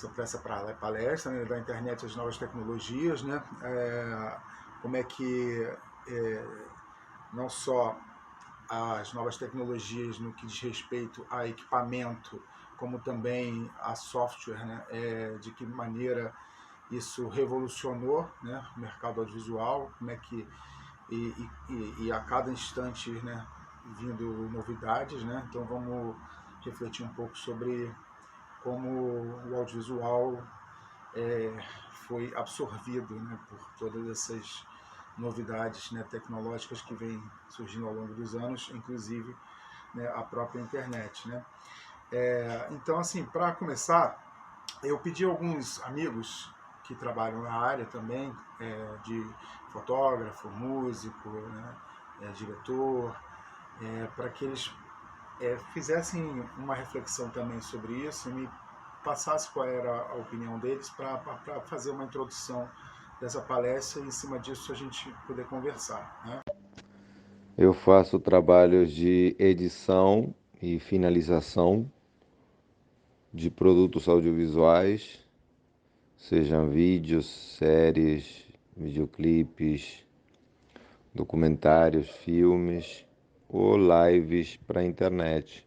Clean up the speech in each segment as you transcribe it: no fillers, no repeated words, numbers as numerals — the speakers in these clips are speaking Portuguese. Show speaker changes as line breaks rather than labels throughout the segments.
para essa palestra, né, da internet às novas tecnologias, né? Como é que não só as novas tecnologias no que diz respeito a equipamento, como também a software, né? De que maneira isso revolucionou, né, o mercado audiovisual, como é que e a cada instante, né, vindo novidades, né? Então vamos refletir um pouco sobre como o audiovisual foi absorvido, né, por todas essas novidades, né, tecnológicas que vêm surgindo ao longo dos anos, inclusive, né, a própria internet, né? Então, assim, para começar, eu pedi a alguns amigos que trabalham na área também, de fotógrafo, músico, né, diretor, para que eles fizessem uma reflexão também sobre isso e me passasse qual era a opinião deles para fazer uma introdução dessa palestra e em cima disso a gente poder conversar, né?
Eu faço trabalhos de edição e finalização de produtos audiovisuais, sejam vídeos, séries, videoclipes, documentários, filmes ou lives para a internet.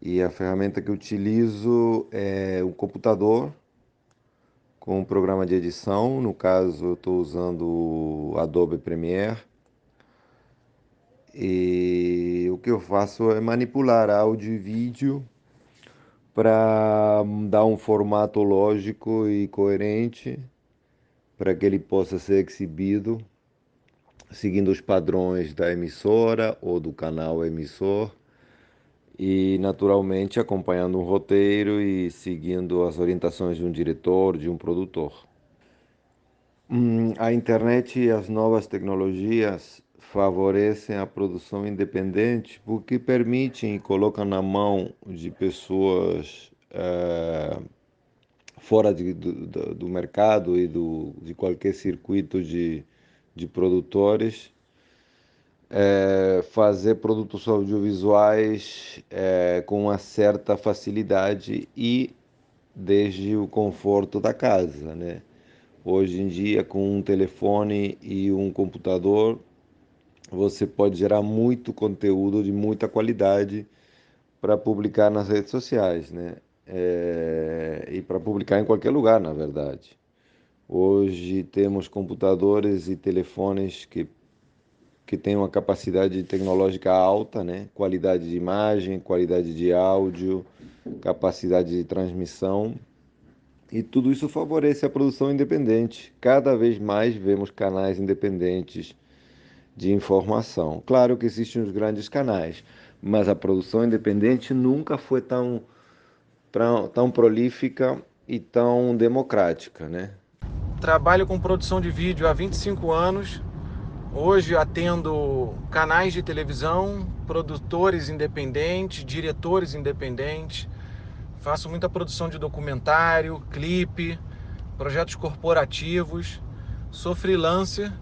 E a ferramenta que eu utilizo é o computador com um programa de edição. No caso, eu estou usando o Adobe Premiere. E o que eu faço é manipular áudio e vídeo para dar um formato lógico e coerente para que ele possa ser exibido seguindo os padrões da emissora ou do canal emissor e naturalmente acompanhando um roteiro e seguindo as orientações de um diretor, de um produtor. A internet e as novas tecnologias favorecem a produção independente porque permitem e colocam na mão de pessoas fora do mercado e de qualquer circuito de produtores, fazer produtos audiovisuais com uma certa facilidade e desde o conforto da casa, né? Hoje em dia, com um telefone e um computador, você pode gerar muito conteúdo de muita qualidade para publicar nas redes sociais, né? E para publicar em qualquer lugar, na verdade. Hoje temos computadores e telefones que têm uma capacidade tecnológica alta, né? Qualidade de imagem, qualidade de áudio, capacidade de transmissão. E tudo isso favorece a produção independente. Cada vez mais vemos canais independentes de informação. Claro que existem os grandes canais, mas a produção independente nunca foi tão prolífica e tão democrática, né?
Trabalho com produção de vídeo há 25 anos. Hoje atendo canais de televisão, produtores independentes, diretores independentes. Faço muita produção de documentário, clipe, projetos corporativos. Sou freelancer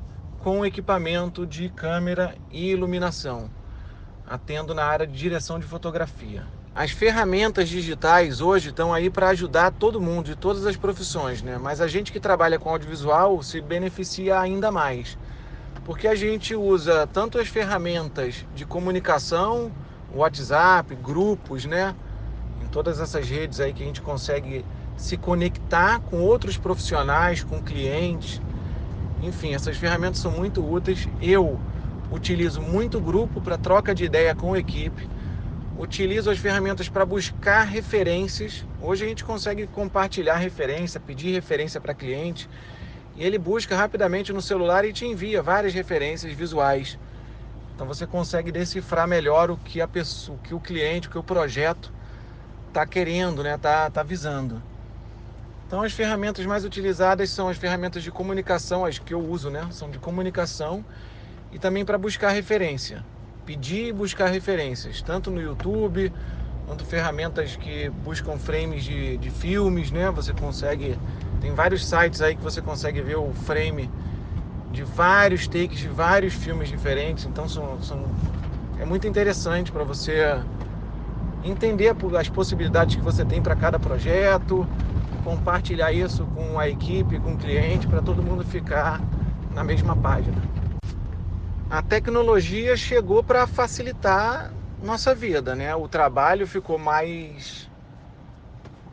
com equipamento de câmera e iluminação. Atendo na área de direção de fotografia. As ferramentas digitais hoje estão aí para ajudar todo mundo, de todas as profissões, né? Mas a gente que trabalha com audiovisual se beneficia ainda mais, porque a gente usa tanto as ferramentas de comunicação, WhatsApp, grupos, né? Em todas essas redes aí que a gente consegue se conectar com outros profissionais, com clientes. Enfim, essas ferramentas são muito úteis. Eu utilizo muito grupo para troca de ideia com a equipe. Utilizo as ferramentas para buscar referências. Hoje a gente consegue compartilhar referência, pedir referência para cliente. E ele busca rapidamente no celular e te envia várias referências visuais. Então você consegue decifrar melhor o que a pessoa, o que o cliente, o que o projeto está querendo, né? Tá visando. Então as ferramentas mais utilizadas são as ferramentas de comunicação, as que eu uso, né? São de comunicação e também para buscar referência. Pedir e buscar referências, tanto no YouTube, quanto ferramentas que buscam frames de filmes, né? Você consegue, tem vários sites aí que você consegue ver o frame de vários takes de vários filmes diferentes. Então é muito interessante para você entender as possibilidades que você tem para cada projeto, compartilhar isso com a equipe, com o cliente, para todo mundo ficar na mesma página. A tecnologia chegou para facilitar nossa vida, né? O trabalho ficou mais,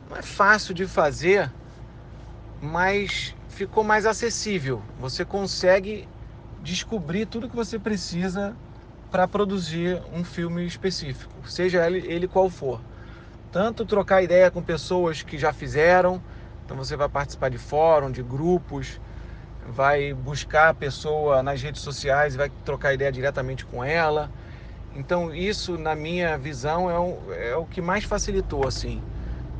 não é fácil de fazer, mas ficou mais acessível. Você consegue descobrir tudo que você precisa para produzir um filme específico, seja ele qual for. Tanto trocar ideia com pessoas que já fizeram, então você vai participar de fórum, de grupos, vai buscar a pessoa nas redes sociais e vai trocar ideia diretamente com ela. Então isso, na minha visão, é o que mais facilitou, assim.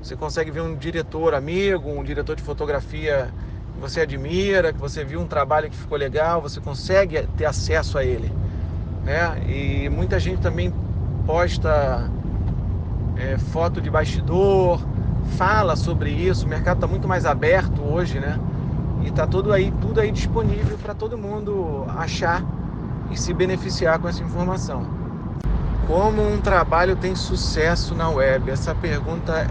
Você consegue ver um diretor amigo, um diretor de fotografia que você admira, que você viu um trabalho que ficou legal, você consegue ter acesso a ele, né? E muita gente também posta foto de bastidor, fala sobre isso. O mercado está muito mais aberto hoje, né? E está tudo aí disponível para todo mundo achar e se beneficiar com essa informação. Como um trabalho tem sucesso na web? Essa pergunta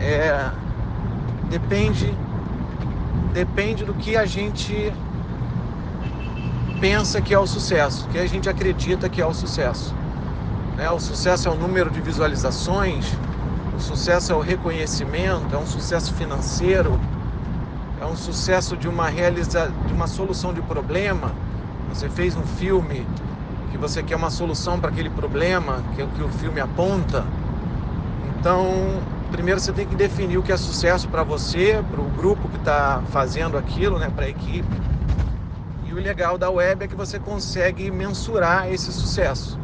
depende do que a gente pensa que é o sucesso, que a gente acredita que é o sucesso, né? O sucesso é o número de visualizações, o sucesso é o reconhecimento, é um sucesso financeiro, é um sucesso de uma solução de problema. Você fez um filme que você quer uma solução para aquele problema que o filme aponta. Então, primeiro você tem que definir o que é sucesso para você, para o grupo que está fazendo aquilo, né, para a equipe. E o legal da web é que você consegue mensurar esse sucesso.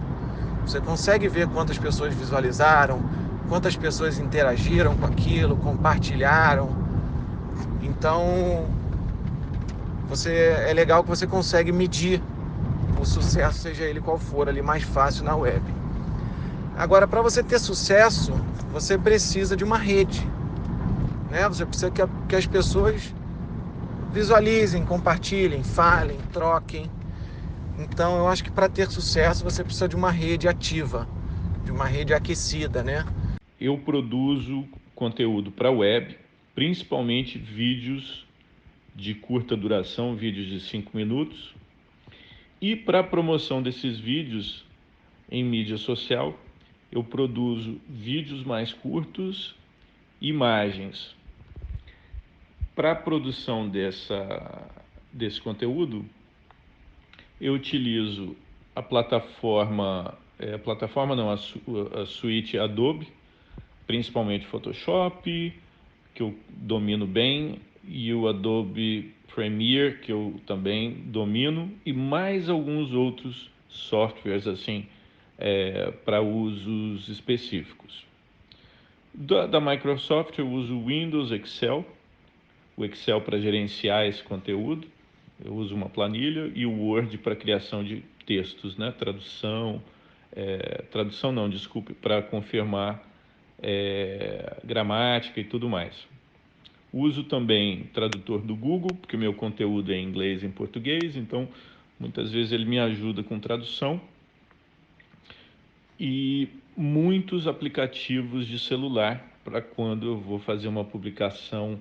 Você consegue ver quantas pessoas visualizaram, quantas pessoas interagiram com aquilo, compartilharam. Então, é legal que você consegue medir o sucesso, seja ele qual for, ali mais fácil na web. Agora, para você ter sucesso, você precisa de uma rede, né? Você precisa que as pessoas visualizem, compartilhem, falem, troquem. Então, eu acho que para ter sucesso, você precisa de uma rede ativa, de uma rede aquecida, né?
Eu produzo conteúdo para web, principalmente vídeos de curta duração, vídeos de 5 minutos. E para a promoção desses vídeos em mídia social, eu produzo vídeos mais curtos, imagens. Para a produção desse conteúdo, eu utilizo a suíte Adobe, principalmente Photoshop, que eu domino bem, e o Adobe Premiere, que eu também domino, e mais alguns outros softwares assim para usos específicos. Da Microsoft eu uso o Windows, Excel, o Excel para gerenciar esse conteúdo, eu uso uma planilha, e o Word para criação de textos, né? Tradução não, desculpe, para confirmar gramática e tudo mais. Uso também tradutor do Google, porque o meu conteúdo é em inglês e em português, então muitas vezes ele me ajuda com tradução. E muitos aplicativos de celular para quando eu vou fazer uma publicação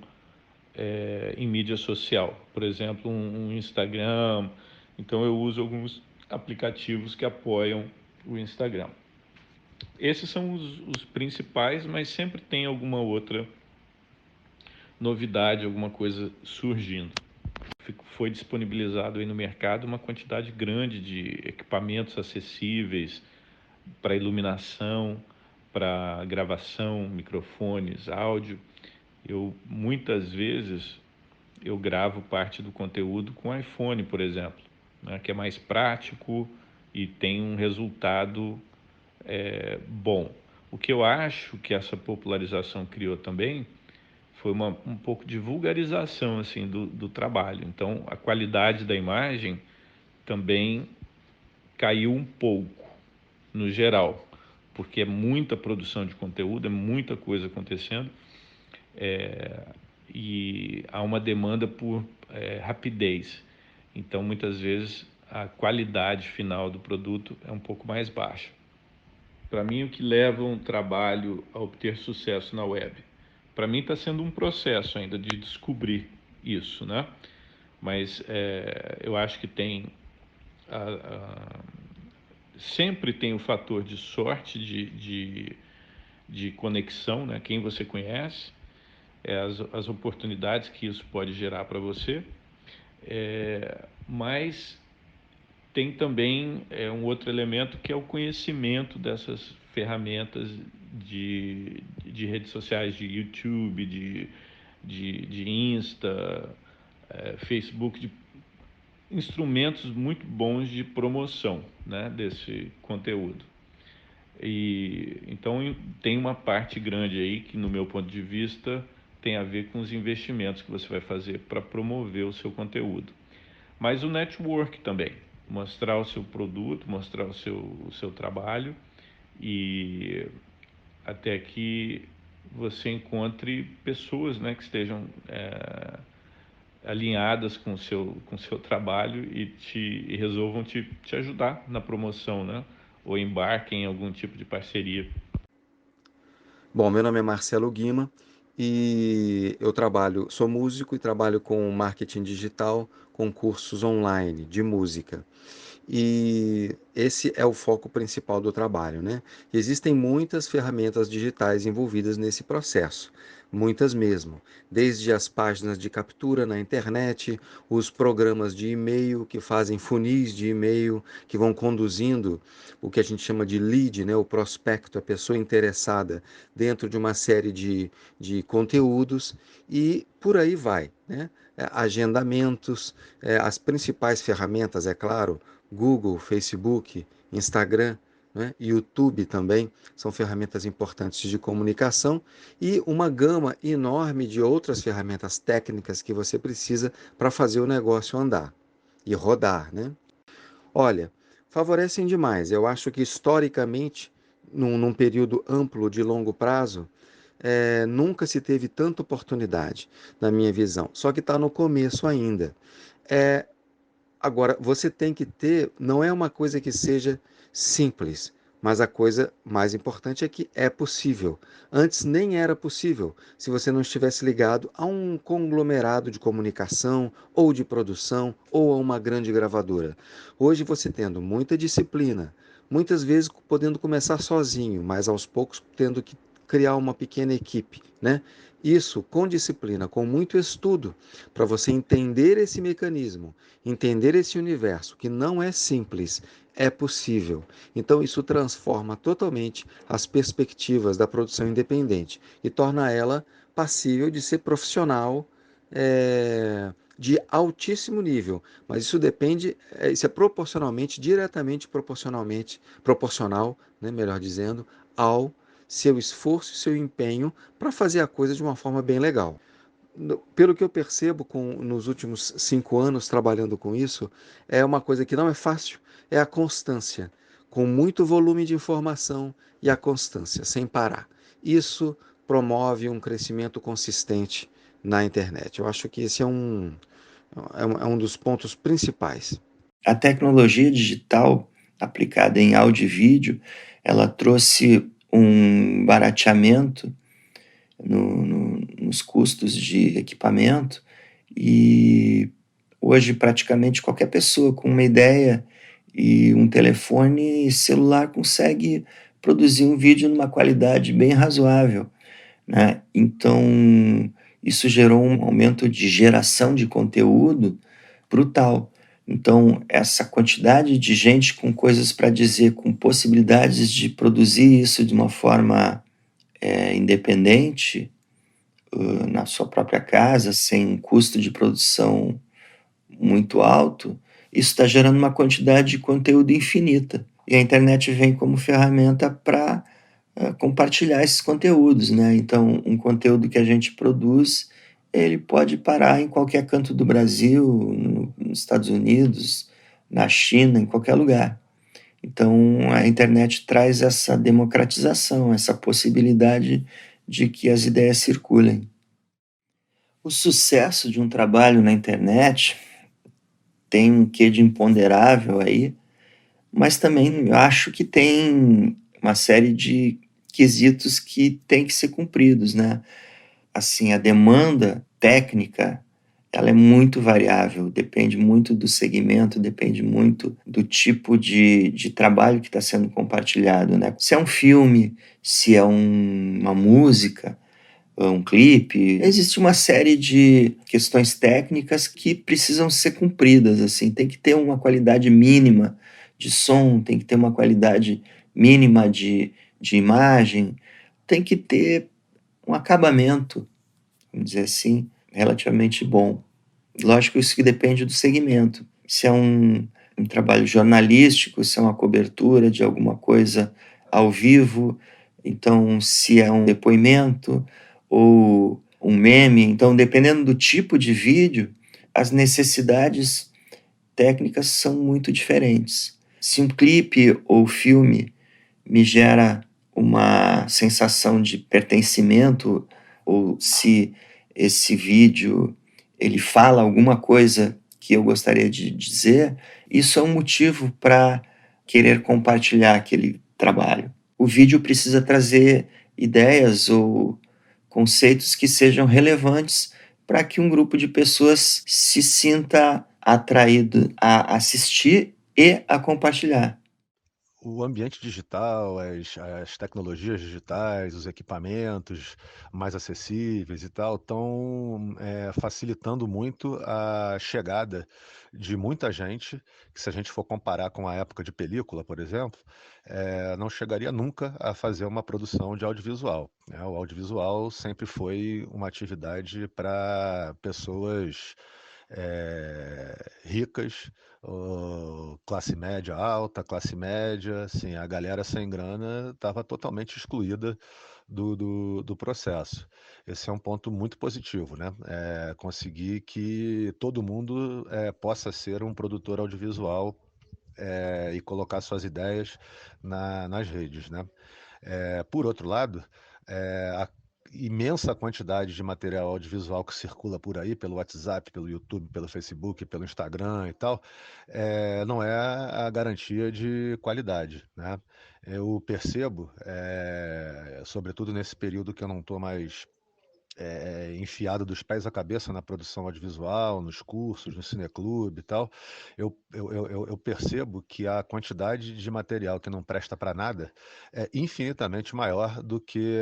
em mídia social. Por exemplo, um Instagram. Então eu uso alguns aplicativos que apoiam o Instagram. Esses são os principais, mas sempre tem alguma outra novidade, alguma coisa surgindo. Foi disponibilizado aí no mercado uma quantidade grande de equipamentos acessíveis para iluminação, para gravação, microfones, áudio. Muitas vezes eu gravo parte do conteúdo com iPhone, por exemplo, né, que é mais prático e tem um resultado bom. O que eu acho que essa popularização criou também foi um pouco de vulgarização assim, do trabalho. Então, a qualidade da imagem também caiu um pouco, no geral, porque é muita produção de conteúdo, é muita coisa acontecendo, e há uma demanda por rapidez. Então, muitas vezes, a qualidade final do produto é um pouco mais baixa. Para mim, o que leva um trabalho a obter sucesso na web? Para mim está sendo um processo ainda de descobrir isso, né? Mas eu acho que sempre tem o fator de sorte, de conexão, né? Quem você conhece, as oportunidades que isso pode gerar para você, mas tem também um outro elemento que é o conhecimento dessas ferramentas de redes sociais, de YouTube, de Insta, Facebook, de instrumentos muito bons de promoção, né, desse conteúdo. E então tem uma parte grande aí que, no meu ponto de vista, tem a ver com os investimentos que você vai fazer para promover o seu conteúdo. Mas o network também, mostrar o seu produto, mostrar o seu trabalho, e até que você encontre pessoas, né, que estejam alinhadas com o seu trabalho e resolvam te ajudar na promoção, né? Ou embarquem em algum tipo de parceria.
Bom, meu nome é Marcelo Guima e sou músico e trabalho com marketing digital, com cursos online de música. E esse é o foco principal do trabalho, né? Existem muitas ferramentas digitais envolvidas nesse processo, muitas mesmo, desde as páginas de captura na internet, os programas de e-mail que fazem funis de e-mail que vão conduzindo o que a gente chama de lead, né? O prospecto, a pessoa interessada dentro de uma série de conteúdos e por aí vai, né? Agendamentos, as principais ferramentas, é claro, Google, Facebook, Instagram, né? YouTube também são ferramentas importantes de comunicação e uma gama enorme de outras ferramentas técnicas que você precisa para fazer o negócio andar e rodar, né? Olha, favorecem demais. Eu acho que historicamente, num período amplo de longo prazo, nunca se teve tanta oportunidade, na minha visão. Só que está no começo ainda. É, Agora, você tem que ter, não é uma coisa que seja simples, mas a coisa mais importante é que é possível. Antes nem era possível, se você não estivesse ligado a um conglomerado de comunicação, ou de produção, ou a uma grande gravadora. Hoje você tendo muita disciplina, muitas vezes podendo começar sozinho, mas aos poucos tendo que criar uma pequena equipe, né? Isso com disciplina, com muito estudo, para você entender esse mecanismo, entender esse universo, que não é simples, é possível. Então, isso transforma totalmente as perspectivas da produção independente e torna ela passível de ser profissional de altíssimo nível. Mas isso depende, isso é proporcionalmente, diretamente proporcional, né, melhor dizendo, ao seu esforço e seu empenho para fazer a coisa de uma forma bem legal. Pelo que eu percebo nos últimos 5 anos trabalhando com isso, é uma coisa que não é fácil, é a constância, com muito volume de informação e a constância, sem parar. Isso promove um crescimento consistente na internet. Eu acho que esse é um dos pontos principais.
A tecnologia digital aplicada em áudio e vídeo, ela trouxe um barateamento nos custos de equipamento e hoje praticamente qualquer pessoa com uma ideia e um telefone celular consegue produzir um vídeo numa qualidade bem razoável, né? Então, isso gerou um aumento de geração de conteúdo brutal. Então, essa quantidade de gente com coisas para dizer, com possibilidades de produzir isso de uma forma independente, na sua própria casa, sem um custo de produção muito alto, isso está gerando uma quantidade de conteúdo infinita. E a internet vem como ferramenta para compartilhar esses conteúdos, né? Então, um conteúdo que a gente produz, ele pode parar em qualquer canto do Brasil, nos Estados Unidos, na China, em qualquer lugar. Então, a internet traz essa democratização, essa possibilidade de que as ideias circulem. O sucesso de um trabalho na internet tem um quê de imponderável aí, mas também eu acho que tem uma série de quesitos que tem que ser cumpridos, né? Assim, a demanda técnica, ela é muito variável, depende muito do segmento, depende muito do tipo de trabalho que está sendo compartilhado, né? Se é um filme, se é uma música, um clipe, existe uma série de questões técnicas que precisam ser cumpridas, assim, tem que ter uma qualidade mínima de som, tem que ter uma qualidade mínima de imagem, tem que ter um acabamento, vamos dizer assim, relativamente bom. Lógico, isso que depende do segmento. Se é um trabalho jornalístico, se é uma cobertura de alguma coisa ao vivo, então se é um depoimento ou um meme, então dependendo do tipo de vídeo, as necessidades técnicas são muito diferentes. Se um clipe ou filme me gera uma sensação de pertencimento, ou se esse vídeo ele fala alguma coisa que eu gostaria de dizer, isso é um motivo para querer compartilhar aquele trabalho. O vídeo precisa trazer ideias ou conceitos que sejam relevantes para que um grupo de pessoas se sinta atraído a assistir e a compartilhar.
O ambiente digital, as tecnologias digitais, os equipamentos mais acessíveis e tal, estão facilitando muito a chegada de muita gente, que se a gente for comparar com a época de película, por exemplo, não chegaria nunca a fazer uma produção de audiovisual, né? O audiovisual sempre foi uma atividade para pessoas ricas, classe média alta, classe média, assim, a galera sem grana estava totalmente excluída do processo. Esse é um ponto muito positivo, né? Conseguir que todo mundo possa ser um produtor audiovisual e colocar suas ideias nas redes, né? Por outro lado, a imensa quantidade de material audiovisual que circula por aí, pelo WhatsApp, pelo YouTube, pelo Facebook, pelo Instagram e tal, não é a garantia de qualidade, né? Eu percebo, sobretudo nesse período que eu não estou mais enfiado dos pés à cabeça na produção audiovisual, nos cursos, no cineclube e tal, eu percebo que a quantidade de material que não presta para nada é infinitamente maior do que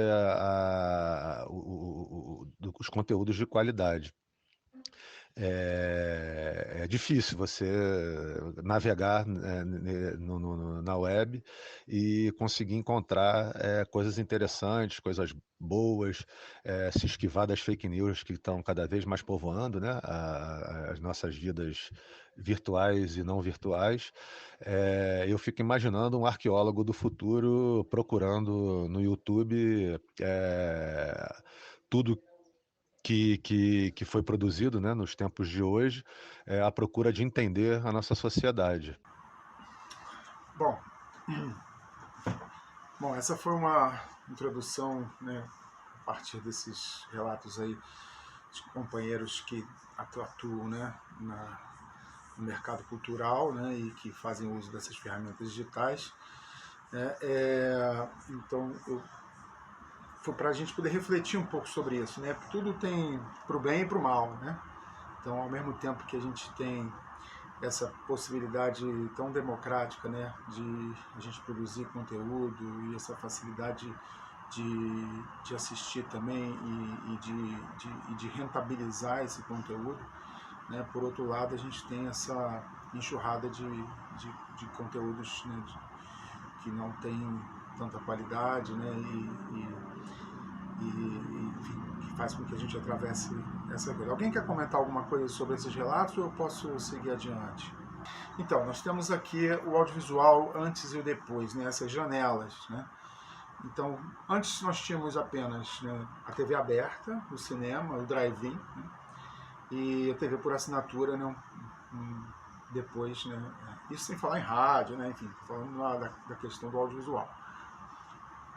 os conteúdos de qualidade. É difícil você navegar na web e conseguir encontrar coisas interessantes, coisas boas, se esquivar das fake news que estão cada vez mais povoando, né, as nossas vidas virtuais e não virtuais. Eu fico imaginando um arqueólogo do futuro procurando no YouTube tudo que foi produzido, né, nos tempos de hoje, à procura de entender a nossa sociedade.
Bom, essa foi uma introdução, né, a partir desses relatos aí de companheiros que atuam, né, no mercado cultural, né, e que fazem uso dessas ferramentas digitais. Então, foi para a gente poder refletir um pouco sobre isso, né? Tudo tem para o bem e para o mal, né? Então, ao mesmo tempo que a gente tem essa possibilidade tão democrática, né, de a gente produzir conteúdo e essa facilidade de assistir também e de rentabilizar esse conteúdo, né? Por outro lado, a gente tem essa enxurrada de conteúdos, né, que não tem tanta qualidade, né, enfim, que faz com que a gente atravesse essa coisa. Alguém quer comentar alguma coisa sobre esses relatos ou eu posso seguir adiante? Então, nós temos aqui o audiovisual antes e o depois, né, essas janelas, né? Então, antes nós tínhamos apenas, né, a TV aberta, o cinema, o drive-in, né, e a TV por assinatura, né, depois, né, isso sem falar em rádio, né, enfim, falando da questão do audiovisual.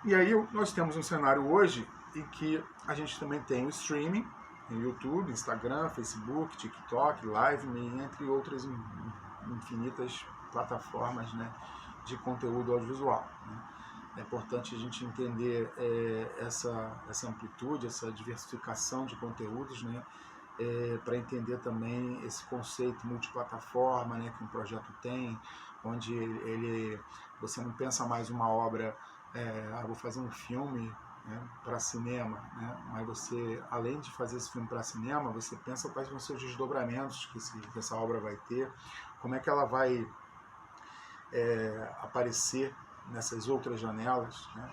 E aí nós temos um cenário hoje em que a gente também tem o streaming, no YouTube, Instagram, Facebook, TikTok, Live, entre outras infinitas plataformas, né, de conteúdo audiovisual, né. É importante a gente entender essa amplitude, essa diversificação de conteúdos, né? Para entender também esse conceito multiplataforma, né, que um projeto tem, onde você não pensa mais uma obra, vou fazer um filme, né, para cinema, né, mas você, além de fazer esse filme para cinema, você pensa quais vão ser os desdobramentos que essa obra vai ter, como é que ela vai aparecer nessas outras janelas, né,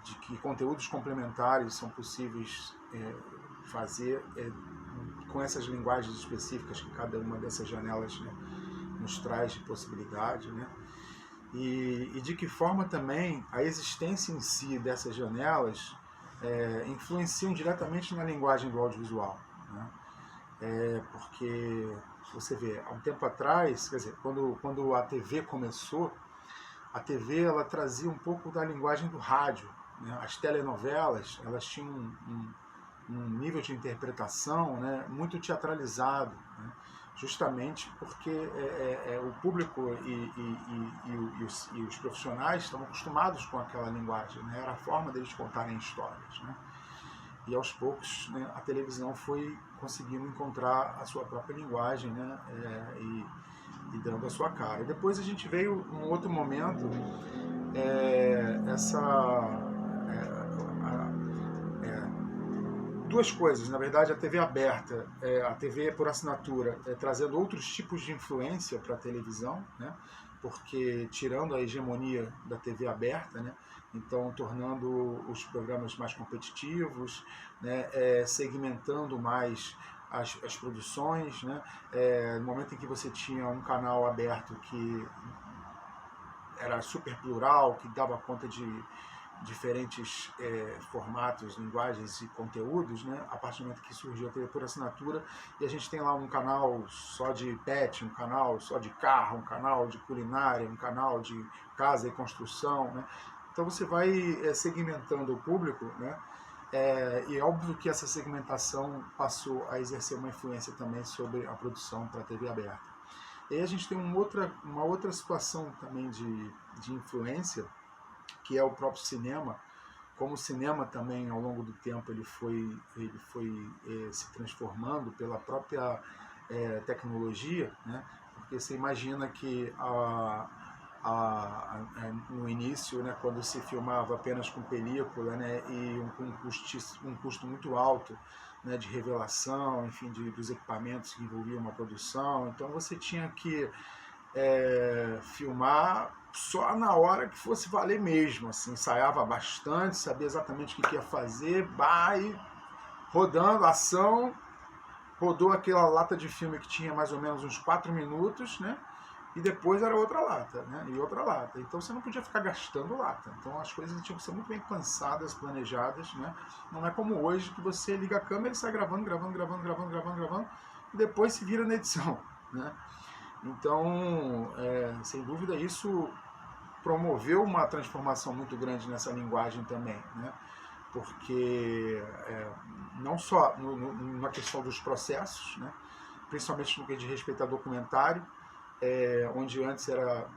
de que conteúdos complementares são possíveis fazer com essas linguagens específicas que cada uma dessas janelas, né, nos traz de possibilidade, né? E de que forma também a existência em si dessas janelas influenciam diretamente na linguagem do audiovisual, né? Porque você vê, há um tempo atrás, quer dizer, quando a TV começou, a TV ela trazia um pouco da linguagem do rádio, né? As telenovelas, elas tinham um nível de interpretação, né, muito teatralizado, né, justamente porque o público e os profissionais estavam acostumados com aquela linguagem, né, era a forma deles contarem histórias, né, e aos poucos, né, a televisão foi conseguindo encontrar a sua própria linguagem, né, e dando a sua cara. E depois a gente veio um outro momento, duas coisas, na verdade, a TV aberta, a TV por assinatura, trazendo outros tipos de influência para a televisão, né? Porque tirando a hegemonia da TV aberta, né? Então tornando os programas mais competitivos, né? Segmentando mais as produções, né? No momento em que você tinha um canal aberto que era super plural, que dava conta de diferentes formatos, linguagens e conteúdos, né? A partir do momento que surgiu a TV por assinatura, e a gente tem lá um canal só de pet, um canal só de carro, um canal de culinária, um canal de casa e construção, né? Então você vai segmentando o público, né? E é óbvio que essa segmentação passou a exercer uma influência também sobre a produção para a TV aberta. E aí a gente tem uma outra situação também de influência, que é o próprio cinema. Como o cinema também, ao longo do tempo, ele foi se transformando pela própria tecnologia, né? Porque você imagina que no início, né, quando se filmava apenas com película, né, e um custo muito alto, né, de revelação, enfim, dos equipamentos que envolviam uma produção, então você tinha que filmar só na hora que fosse valer mesmo, assim, ensaiava bastante, sabia exatamente o que ia fazer, e rodando, ação, rodou aquela lata de filme que tinha mais ou menos uns 4 minutos, né? E depois era outra lata, né? E outra lata. Então você não podia ficar gastando lata. Então as coisas tinham que ser muito bem pensadas, planejadas, né? Não é como hoje que você liga a câmera e sai gravando, e depois se vira na edição, né? Então, sem dúvida, isso promoveu uma transformação muito grande nessa linguagem também, né? Porque não só na questão dos processos, né? Principalmente no que diz respeito a documentário, onde antes era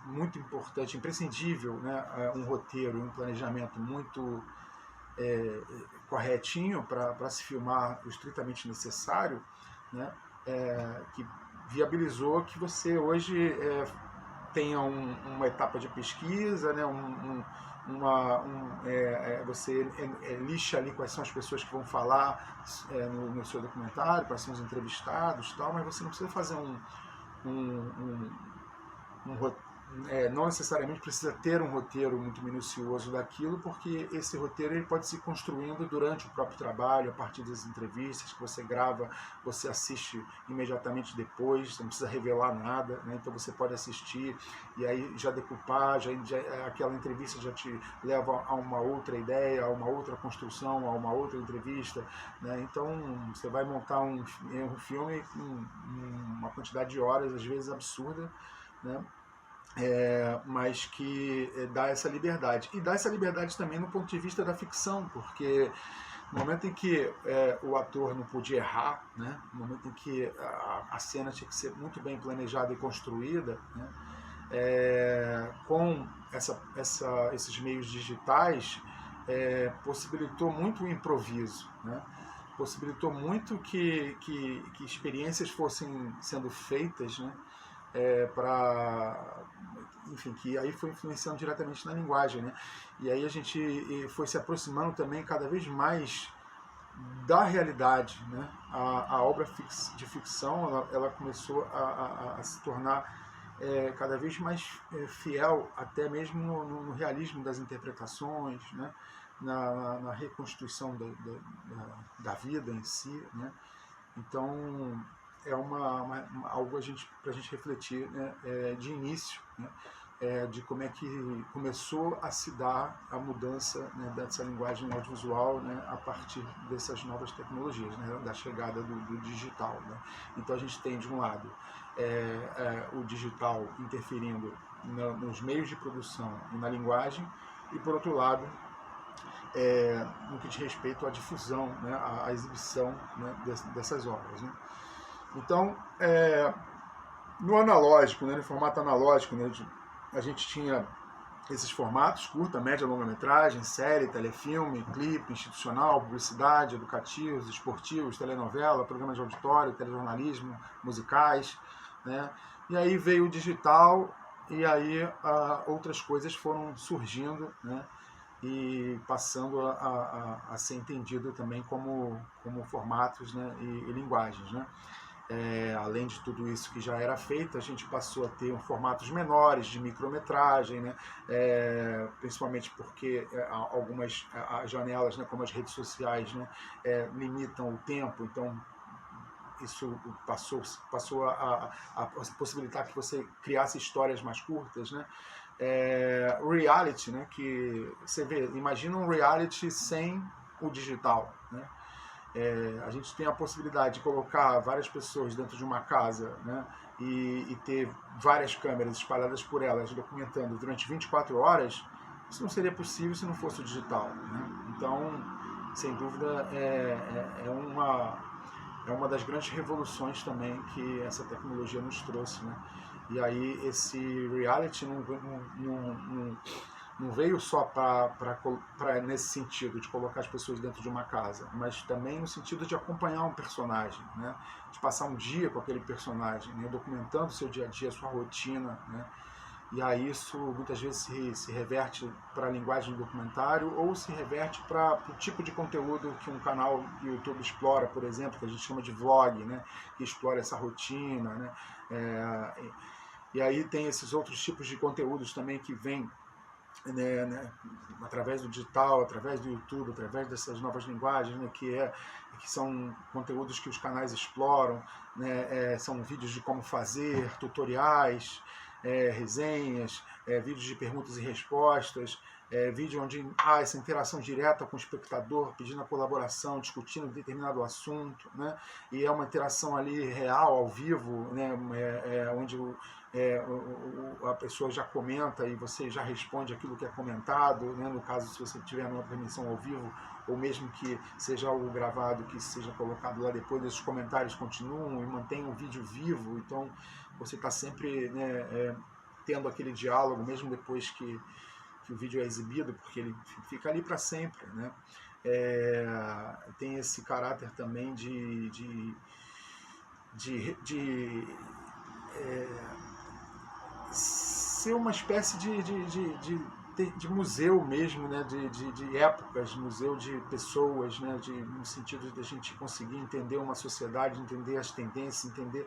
muito importante, imprescindível, né? Um roteiro, um planejamento muito corretinho para se filmar o estritamente necessário, né? Que viabilizou que você hoje tenha uma etapa de pesquisa, né? Você lixa ali quais são as pessoas que vão falar no seu documentário, quais são os entrevistados, tal, mas você não precisa fazer não necessariamente precisa ter um roteiro muito minucioso daquilo, porque esse roteiro ele pode se construindo durante o próprio trabalho, a partir das entrevistas que você grava, você assiste imediatamente depois, você não precisa revelar nada, né? Então você pode assistir e aí já decupar, aquela entrevista já te leva a uma outra ideia, a uma outra construção, a uma outra entrevista, né? Então você vai montar um filme com uma quantidade de horas, às vezes absurda, né? Mas que dá essa liberdade. E dá essa liberdade também no ponto de vista da ficção, porque no momento em que o ator não podia errar, né? No momento em que a cena tinha que ser muito bem planejada e construída, né? com esses meios digitais, possibilitou muito o improviso, né? Possibilitou muito que experiências fossem sendo feitas, né? Enfim, que aí foi influenciando diretamente na linguagem, né? E aí a gente foi se aproximando também cada vez mais da realidade, né? A obra de ficção ela começou a se tornar cada vez mais fiel, até mesmo no realismo das interpretações, né? Na reconstituição da vida em si, né? Então é algo para a gente refletir, né? De início, né? De como é que começou a se dar a mudança, né, dessa linguagem audiovisual, né, a partir dessas novas tecnologias, né, da chegada do digital, né? Então a gente tem, de um lado, o digital interferindo nos meios de produção e na linguagem, e, por outro lado, no que diz respeito à difusão, né, à exibição, né, dessas obras, né? Então, no analógico, né, no formato analógico, né, a gente tinha esses formatos: curta, média, longa-metragem, série, telefilme, clipe, institucional, publicidade, educativos, esportivos, telenovela, programas de auditório, telejornalismo, musicais, né? E aí veio o digital, e aí outras coisas foram surgindo, né? E passando a ser entendido também como formatos, né? E linguagens, né? Além de tudo isso que já era feito, a gente passou a ter formatos menores de micrometragem, né? Principalmente porque algumas janelas, né, como as redes sociais, né, limitam o tempo, então isso passou a possibilitar que você criasse histórias mais curtas, né? O reality, né, que você vê, imagina um reality sem o digital, né? A gente tem a possibilidade de colocar várias pessoas dentro de uma casa, né, e ter várias câmeras espalhadas por elas, documentando durante 24 horas. Isso não seria possível se não fosse o digital, né? Então, sem dúvida, é uma das grandes revoluções também que essa tecnologia nos trouxe, né? E aí esse reality não veio só nesse sentido de colocar as pessoas dentro de uma casa, mas também no sentido de acompanhar um personagem, né? De passar um dia com aquele personagem, né? Documentando o seu dia a dia, a sua rotina, né? E aí isso muitas vezes se reverte para a linguagem do documentário, ou se reverte para o tipo de conteúdo que um canal do YouTube explora, por exemplo, que a gente chama de vlog, né? Que explora essa rotina, né? E aí tem esses outros tipos de conteúdos também que vêm, né, através do digital, através do YouTube, através dessas novas linguagens, né, que são conteúdos que os canais exploram, né? São vídeos de como fazer, tutoriais, resenhas, vídeos de perguntas e respostas, vídeo onde há essa interação direta com o espectador, pedindo a colaboração, discutindo determinado assunto, né? E é uma interação ali real, ao vivo, né? Onde a pessoa já comenta e você já responde aquilo que é comentado, né? No caso, se você tiver uma transmissão ao vivo, ou mesmo que seja algo gravado, que seja colocado lá depois, esses comentários continuam e mantém o vídeo vivo. Então você está sempre, né, tendo aquele diálogo, mesmo depois que o vídeo é exibido, porque ele fica ali para sempre, né? Tem esse caráter também de ser uma espécie de museu mesmo, né? De épocas, museu de pessoas, né? No sentido de a gente conseguir entender uma sociedade, entender as tendências, entender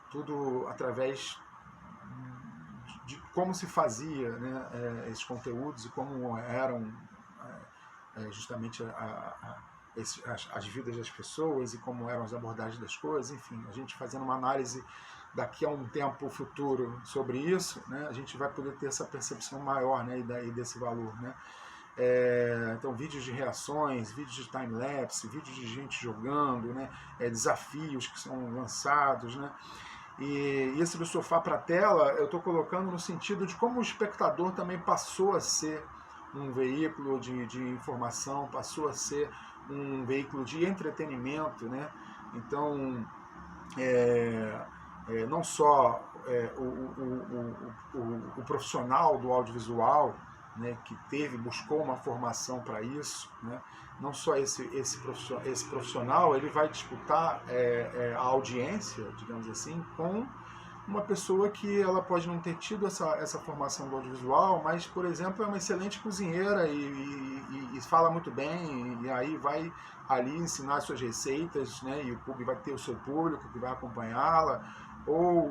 tudo através de como se fazia, né, esses conteúdos e como eram justamente as vidas das pessoas e como eram as abordagens das coisas. Enfim, a gente fazendo uma análise daqui a um tempo futuro sobre isso, né, a gente vai poder ter essa percepção maior, né, e desse valor, né? Então, vídeos de reações, vídeos de time-lapse, vídeos de gente jogando, né, desafios que são lançados, né? E esse do sofá para a tela eu estou colocando no sentido de como o espectador também passou a ser um veículo de informação, passou a ser um veículo de entretenimento, né? Então, não só o profissional do audiovisual, né, que buscou uma formação para isso, né, não só esse profissional, ele vai disputar a audiência, digamos assim, com uma pessoa que ela pode não ter tido essa formação do audiovisual, mas, por exemplo, é uma excelente cozinheira e fala muito bem, e aí vai ali ensinar suas receitas, né, e o público vai ter o seu público que vai acompanhá-la, ou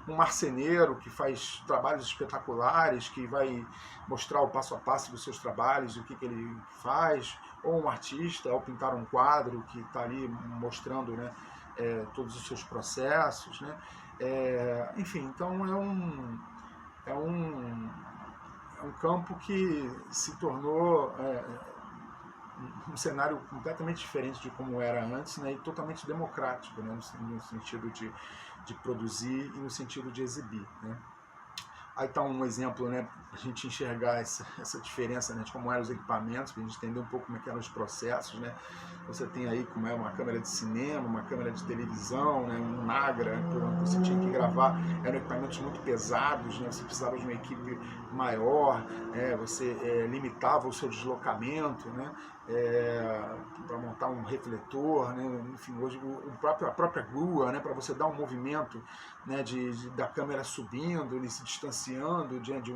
um marceneiro que faz trabalhos espetaculares, que vai mostrar o passo a passo dos seus trabalhos, o que ele faz, ou um artista, ao pintar um quadro, que está ali mostrando, né, todos os seus processos, né? Enfim, então é um campo que se tornou um cenário completamente diferente de como era antes, né, e totalmente democrático, né, no sentido de produzir e no sentido de exibir, né. Aí está um exemplo, né, para a gente enxergar essa diferença, né, de como eram os equipamentos, para a gente entender um pouco como eram os processos, né. Você tem aí como é uma câmera de cinema, uma câmera de televisão, né, um Nagra, você tinha que gravar, eram equipamentos muito pesados, né, você precisava de uma equipe maior, você limitava o seu deslocamento, né, para montar um refletor, né, enfim, hoje a própria grua, né, para você dar um movimento, né, da câmera subindo e se distanciando diante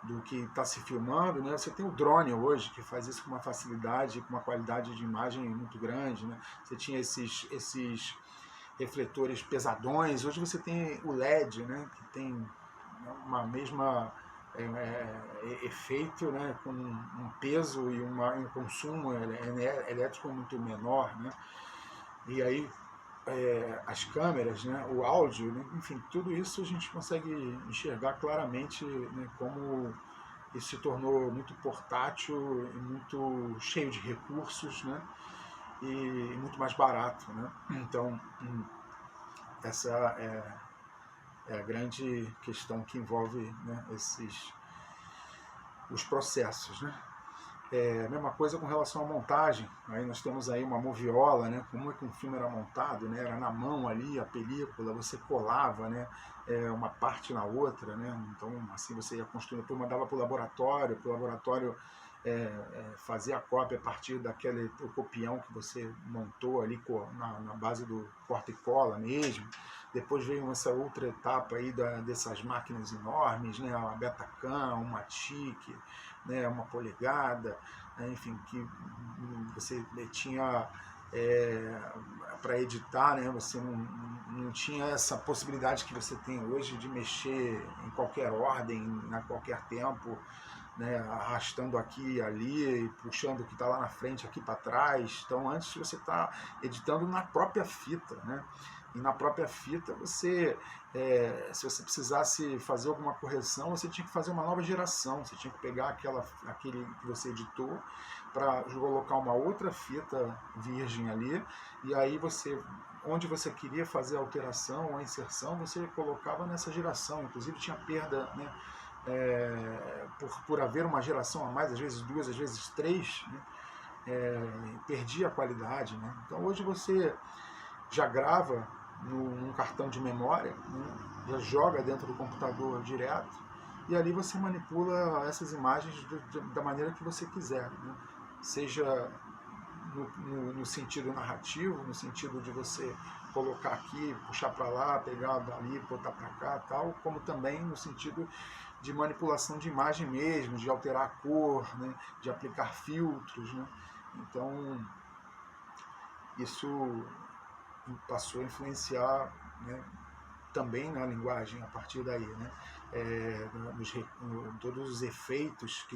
do que está se filmando, né? Você tem o drone hoje, que faz isso com uma facilidade, com uma qualidade de imagem muito grande, né? Você tinha esses refletores pesadões, hoje você tem o LED, né, que tem uma mesma efeito, né, com um peso e um consumo elétrico muito menor, né? E aí as câmeras, né, o áudio, né, enfim, tudo isso a gente consegue enxergar claramente, né, como isso se tornou muito portátil e muito cheio de recursos, né, e muito mais barato, né? Então, essa é a grande questão que envolve, né, os processos, né? A mesma coisa com relação à montagem. Aí nós temos aí uma moviola, né? Como é que um filme era montado, né? Era na mão ali a película, você colava, né, uma parte na outra, né? Então assim você ia construindo, depois mandava para o laboratório fazia a cópia a partir daquele o copião que você montou ali na base do corta e cola mesmo. Depois veio essa outra etapa aí dessas máquinas enormes, né? Uma Betacam, uma TIC, né? Uma polegada, né? Enfim, que você tinha para editar, né? Você não tinha essa possibilidade que você tem hoje de mexer em qualquer ordem, a qualquer tempo, né, arrastando aqui e ali, puxando o que está lá na frente aqui para trás. Então antes você está editando na própria fita, né? E na própria fita você, se você precisasse fazer alguma correção, você tinha que fazer uma nova geração, você tinha que pegar aquele que você editou para colocar uma outra fita virgem ali, e aí onde você queria fazer a alteração ou a inserção, você colocava nessa geração. Inclusive tinha perda, né, por haver uma geração a mais, às vezes duas, às vezes três, né, perdia a qualidade, né? Então hoje você já grava num cartão de memória, né, já joga dentro do computador direto, e ali você manipula essas imagens da maneira que você quiser, né? Seja no sentido narrativo, no sentido de você colocar aqui, puxar para lá, pegar dali, botar para cá, tal, como também no sentido de manipulação de imagem mesmo, de alterar a cor, né, de aplicar filtros, né? Então isso passou a influenciar, né, também na linguagem a partir daí, né? Todos os efeitos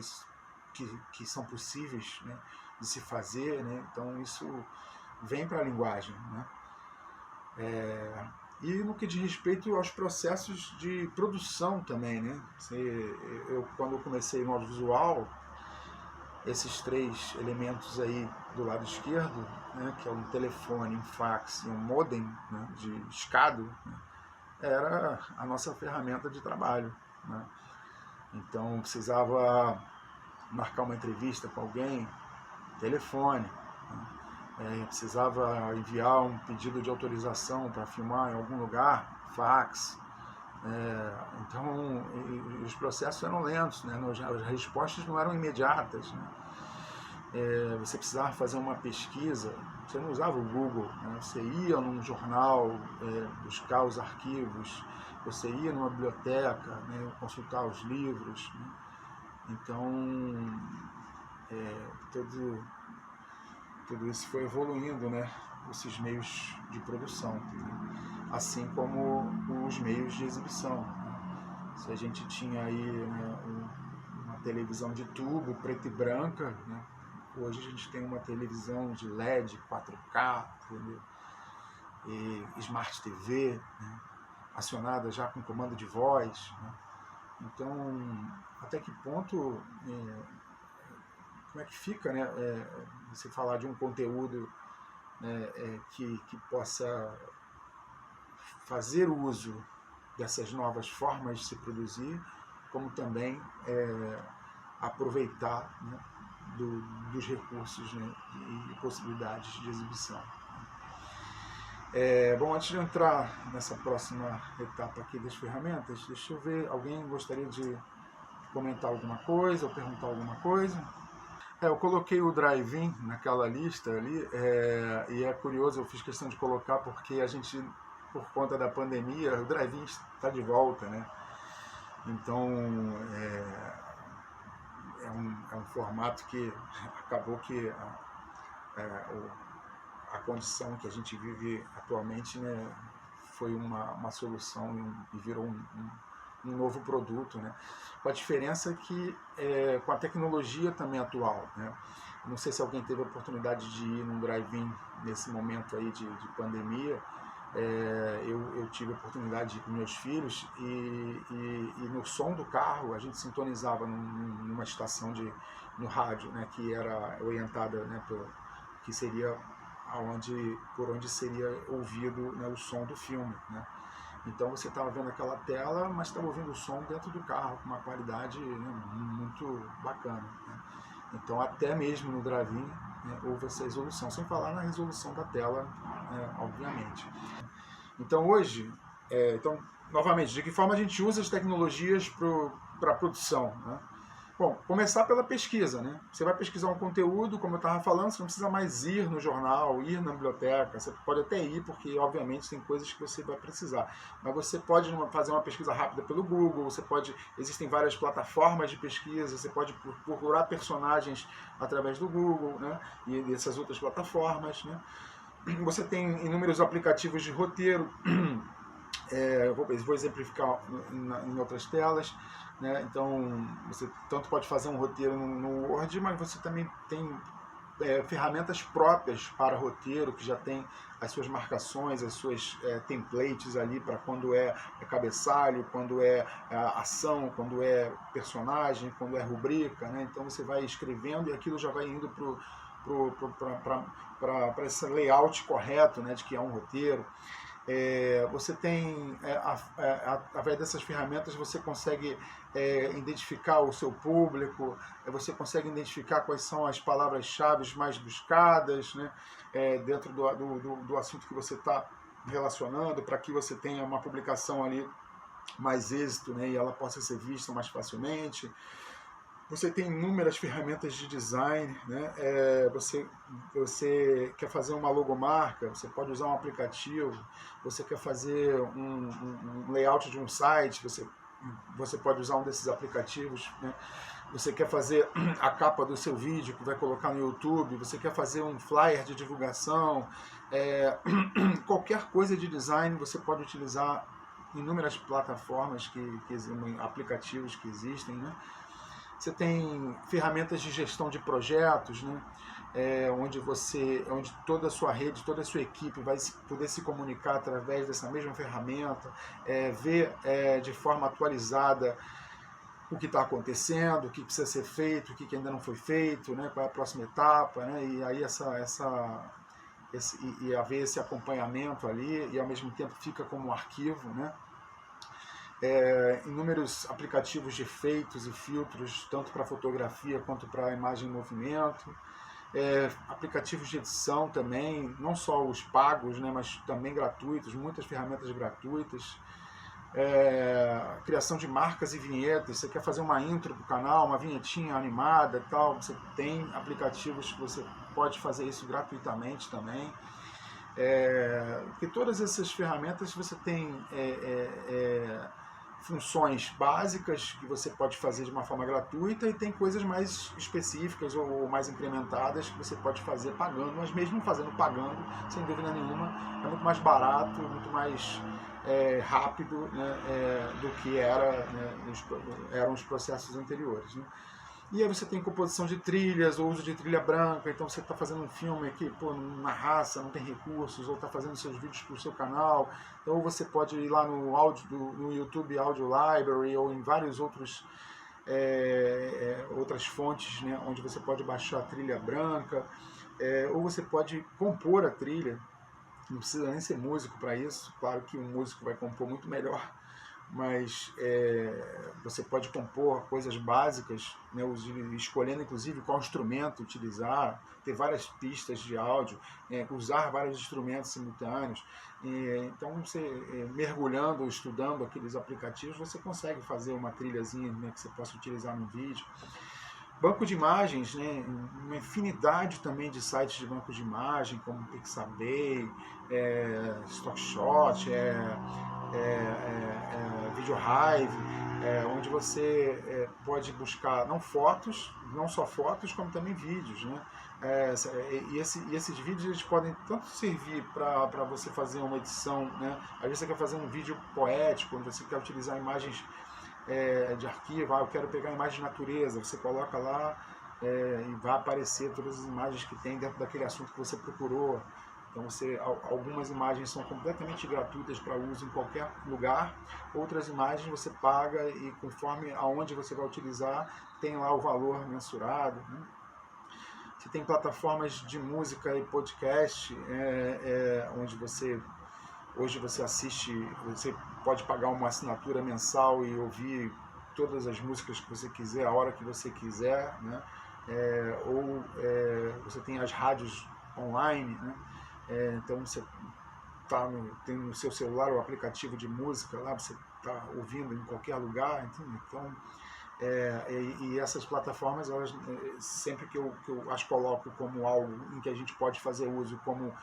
que são possíveis, né, de se fazer, né? Então isso vem para a linguagem, né? E no que diz respeito aos processos de produção também, né? Quando eu comecei no audiovisual, esses três elementos aí do lado esquerdo, né, que é um telefone, um fax e um modem, né, de escado, né, era a nossa ferramenta de trabalho, né? Então precisava marcar uma entrevista com alguém, telefone, né? precisava enviar um pedido de autorização para filmar em algum lugar, fax. Então, os processos eram lentos, né? As respostas não eram imediatas, né? Você precisava fazer uma pesquisa, você não usava o Google, né? Você ia num jornal buscar os arquivos, você ia numa biblioteca, né? Consultar os livros, né? Então, tudo isso foi evoluindo, né? Esses meios de produção, né? Assim como os meios de exibição, né? Se a gente tinha aí, né, uma televisão de tubo, preta e branca, né? Hoje a gente tem uma televisão de LED, 4K, entendeu? E Smart TV, né? Acionada já com comando de voz, né? Então, até que ponto, como é que fica, né? Você falar de um conteúdo, né, que possa fazer uso dessas novas formas de se produzir, como também aproveitar, né, dos recursos, né, e possibilidades de exibição. Bom, antes de entrar nessa próxima etapa aqui das ferramentas, deixa eu ver, alguém gostaria de comentar alguma coisa ou perguntar alguma coisa? Eu coloquei o drive-in naquela lista ali, e é curioso, eu fiz questão de colocar porque a gente, por conta da pandemia, o drive-in está de volta, né? Então, é um formato que acabou que a condição que a gente vive atualmente, né, foi uma solução e virou um novo produto, né? Com a diferença que com a tecnologia também atual, né? Não sei se alguém teve a oportunidade de ir num drive-in nesse momento aí de pandemia. Eu tive a oportunidade de ir com meus filhos e no som do carro a gente sintonizava numa estação no rádio, né, que era orientada, né, que seria por onde seria ouvido, né, o som do filme, né? Então você estava vendo aquela tela, mas estava ouvindo o som dentro do carro com uma qualidade, né, muito bacana, né? Então até mesmo no drive-in, né, houve essa resolução, sem falar na resolução da tela, obviamente. Então hoje, novamente, de que forma a gente usa as tecnologias para a produção, né? Bom, começar pela pesquisa, né? Você vai pesquisar um conteúdo, como eu estava falando, você não precisa mais ir no jornal, ir na biblioteca, você pode até ir, porque obviamente tem coisas que você vai precisar. Mas você pode fazer uma pesquisa rápida pelo Google, existem várias plataformas de pesquisa, você pode procurar personagens através do Google, né? E dessas outras plataformas, né? Você tem inúmeros aplicativos de roteiro, vou exemplificar em outras telas, né? Então você tanto pode fazer um roteiro no Word, mas você também tem ferramentas próprias para roteiro, que já tem as suas marcações, as suas templates ali para quando é cabeçalho, quando é ação, quando é personagem, quando é rubrica, né? Então você vai escrevendo e aquilo já vai indo para esse layout correto, né, de que é um roteiro. Você tem, através dessas ferramentas, você consegue identificar o seu público, você consegue identificar quais são as palavras-chave mais buscadas, né, dentro do assunto que você está relacionando, para que você tenha uma publicação ali mais êxito, né, e ela possa ser vista mais facilmente. Você tem inúmeras ferramentas de design, né? Você quer fazer uma logomarca, você pode usar um aplicativo. Você quer fazer um layout de um site, você pode usar um desses aplicativos, né? Você quer fazer a capa do seu vídeo que vai colocar no YouTube, você quer fazer um flyer de divulgação, qualquer coisa de design você pode utilizar inúmeras plataformas, aplicativos que existem, né? Você tem ferramentas de gestão de projetos, né? Onde toda a sua rede, toda a sua equipe vai poder se comunicar através dessa mesma ferramenta, ver de forma atualizada o que está acontecendo, o que precisa ser feito, o que ainda não foi feito, né? Qual é a próxima etapa, né? E aí haver esse acompanhamento ali, e ao mesmo tempo fica como um arquivo, né? Inúmeros aplicativos de efeitos e filtros, tanto para fotografia quanto para imagem em movimento. aplicativos de edição também, não só os pagos, né, mas também gratuitos, muitas ferramentas gratuitas. Criação de marcas e vinhetas. Você quer fazer uma intro do canal, uma vinhetinha animada e tal, você tem aplicativos que você pode fazer isso gratuitamente também. Porque todas essas ferramentas você tem funções básicas que você pode fazer de uma forma gratuita e tem coisas mais específicas ou mais incrementadas que você pode fazer pagando, mas mesmo fazendo pagando, sem dúvida nenhuma, é muito mais barato, muito mais rápido, né, do que eram os processos anteriores, né? E aí você tem composição de trilhas, ou uso de trilha branca, então você está fazendo um filme que, na raça, não tem recursos, ou está fazendo seus vídeos para o seu canal, então ou você pode ir lá no YouTube Audio Library, ou em vários outras fontes, né, onde você pode baixar a trilha branca, ou você pode compor a trilha. Não precisa nem ser músico para isso, claro que um músico vai compor muito melhor, mas você pode compor coisas básicas, né, escolhendo inclusive qual instrumento utilizar, ter várias pistas de áudio, usar vários instrumentos simultâneos. Então, você mergulhando, estudando aqueles aplicativos, você consegue fazer uma trilhazinha, né, que você possa utilizar no vídeo. Banco de imagens, né, uma infinidade também de sites de banco de imagem, como Pixabay, Stockshot, VideoHive, onde você pode buscar não só fotos, como também vídeos, né? E esses vídeos eles podem tanto servir para você fazer uma edição, né? Às vezes você quer fazer um vídeo poético, onde você quer utilizar imagens de arquivo, eu quero pegar a imagem de natureza, você coloca lá e vai aparecer todas as imagens que tem dentro daquele assunto que você procurou. Então algumas imagens são completamente gratuitas para uso em qualquer lugar, outras imagens você paga e conforme aonde você vai utilizar, tem lá o valor mensurado, né? Você tem plataformas de música e podcast, onde hoje você assiste, você pode pagar uma assinatura mensal e ouvir todas as músicas que você quiser, a hora que você quiser, né? Você tem as rádios online, né? Então você tem no seu celular o aplicativo de música, lá você está ouvindo em qualquer lugar, entende? Então, e essas plataformas, elas, sempre que eu as coloco como algo em que a gente pode fazer uso como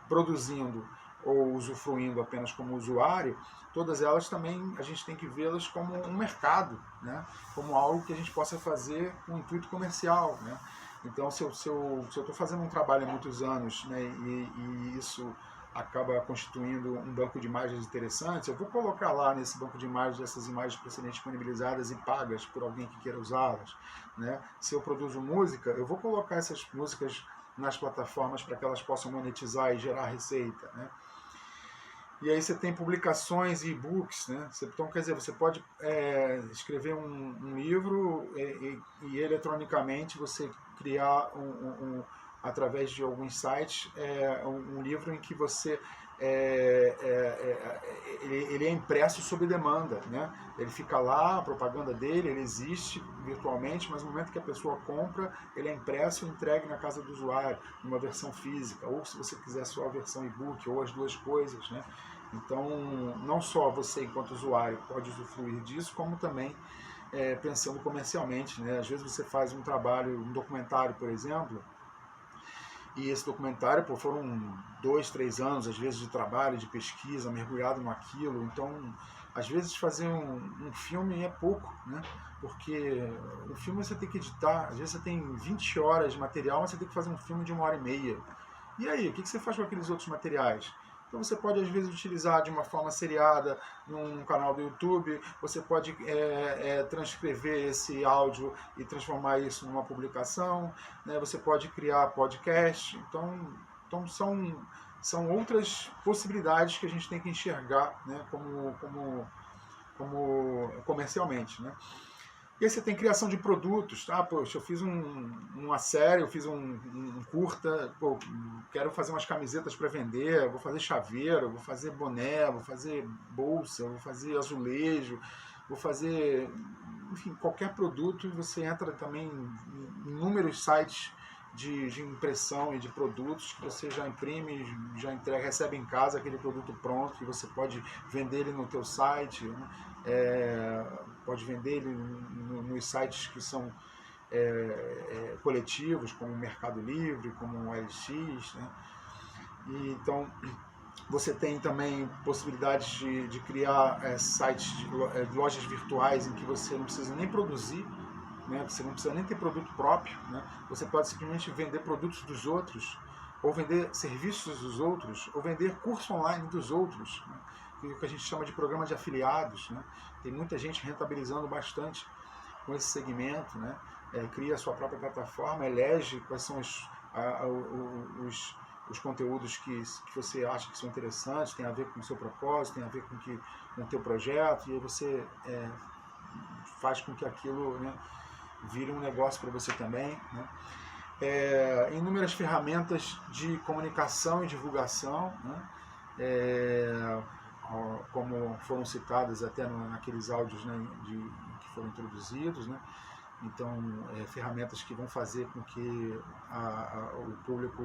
produzindo ou usufruindo apenas como usuário, todas elas também a gente tem que vê-las como um mercado, né? Como algo que a gente possa fazer com um intuito comercial, né? Então, se eu estou fazendo um trabalho há muitos anos, né, e isso acaba constituindo um banco de imagens interessantes, eu vou colocar lá nesse banco de imagens essas imagens para serem disponibilizadas e pagas por alguém que queira usá-las, né? Se eu produzo música, eu vou colocar essas músicas nas plataformas para que elas possam monetizar e gerar receita, né? E aí você tem publicações e e-books, né? Então, quer dizer, você pode escrever um livro e eletronicamente você criar através de alguns sites um livro em que você ele é impresso sob demanda, né? Ele fica lá, a propaganda dele, ele existe virtualmente, mas no momento que a pessoa compra, ele é impresso e entregue na casa do usuário, numa versão física, ou se você quiser só a versão e-book, ou as duas coisas, né? Então, não só você, enquanto usuário, pode usufruir disso, como também pensando comercialmente, né? Às vezes você faz um trabalho, um documentário, por exemplo, e esse documentário, foram 2, 3 anos, às vezes, de trabalho, de pesquisa, mergulhado naquilo. Então, às vezes, fazer um filme é pouco, né? Porque um filme você tem que editar, às vezes você tem 20 horas de material, mas você tem que fazer um filme de 1h30. E aí, o que você faz com aqueles outros materiais? Então você pode, às vezes, utilizar de uma forma seriada num canal do YouTube, você pode transcrever esse áudio e transformar isso numa publicação, né? Você pode criar podcast, então são outras possibilidades que a gente tem que enxergar, né? como comercialmente, né? E aí você tem criação de produtos, tá? Poxa, eu fiz uma série, eu fiz um curta, quero fazer umas camisetas para vender, vou fazer chaveiro, vou fazer boné, vou fazer bolsa, vou fazer azulejo, vou fazer, enfim, qualquer produto. Você entra também em inúmeros sites de impressão e de produtos que você já imprime, já entrega, recebe em casa aquele produto pronto, e você pode vender ele no teu site, né? Pode vender ele nos sites que são coletivos, como o Mercado Livre, como o OLX, né? E então você tem também possibilidades de criar sites, lojas virtuais em que você não precisa nem produzir, né? Você não precisa nem ter produto próprio, né? Você pode simplesmente vender produtos dos outros, ou vender serviços dos outros, ou vender curso online dos outros, né? O que a gente chama de programa de afiliados, né? Tem muita gente rentabilizando bastante com esse segmento, né? Cria a sua própria plataforma, elege quais são os conteúdos que você acha que são interessantes, tem a ver com o seu propósito, tem a ver com o teu projeto, e aí você faz com que aquilo, né, vire um negócio para você também, né? Inúmeras ferramentas de comunicação e divulgação, né? Como foram citadas até naqueles áudios, né, que foram introduzidos, né? Então, ferramentas que vão fazer com que o público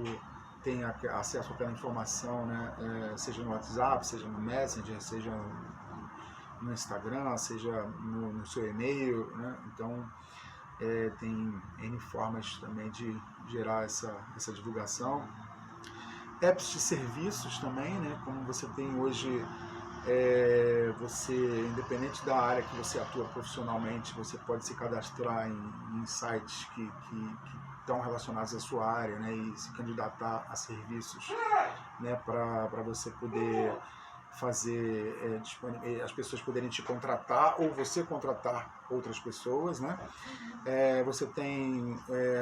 tenha acesso àquela informação, né? Seja no WhatsApp, seja no Messenger, seja no Instagram, seja no seu e-mail, né? Então, tem N formas também de gerar essa divulgação. Apps de serviços também, né? Como você tem hoje, você, independente da área que você atua profissionalmente, você pode se cadastrar em sites que estão relacionados à sua área, né? E se candidatar a serviços, né? Para você poder fazer as pessoas poderem te contratar, ou você contratar outras pessoas, né? Você tem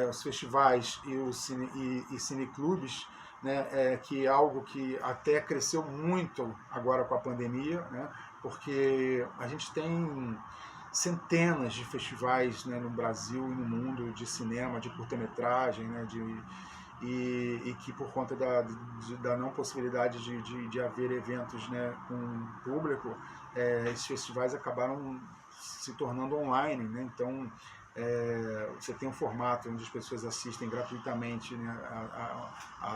os festivais e os cineclubes, né? Que é algo que até cresceu muito agora com a pandemia, né? Porque a gente tem centenas de festivais, né, no Brasil e no mundo, de cinema, de curta-metragem, né? E que por conta da não possibilidade de haver eventos, né, com público, esses festivais acabaram se tornando online, né? Então, você tem um formato onde as pessoas assistem gratuitamente, né,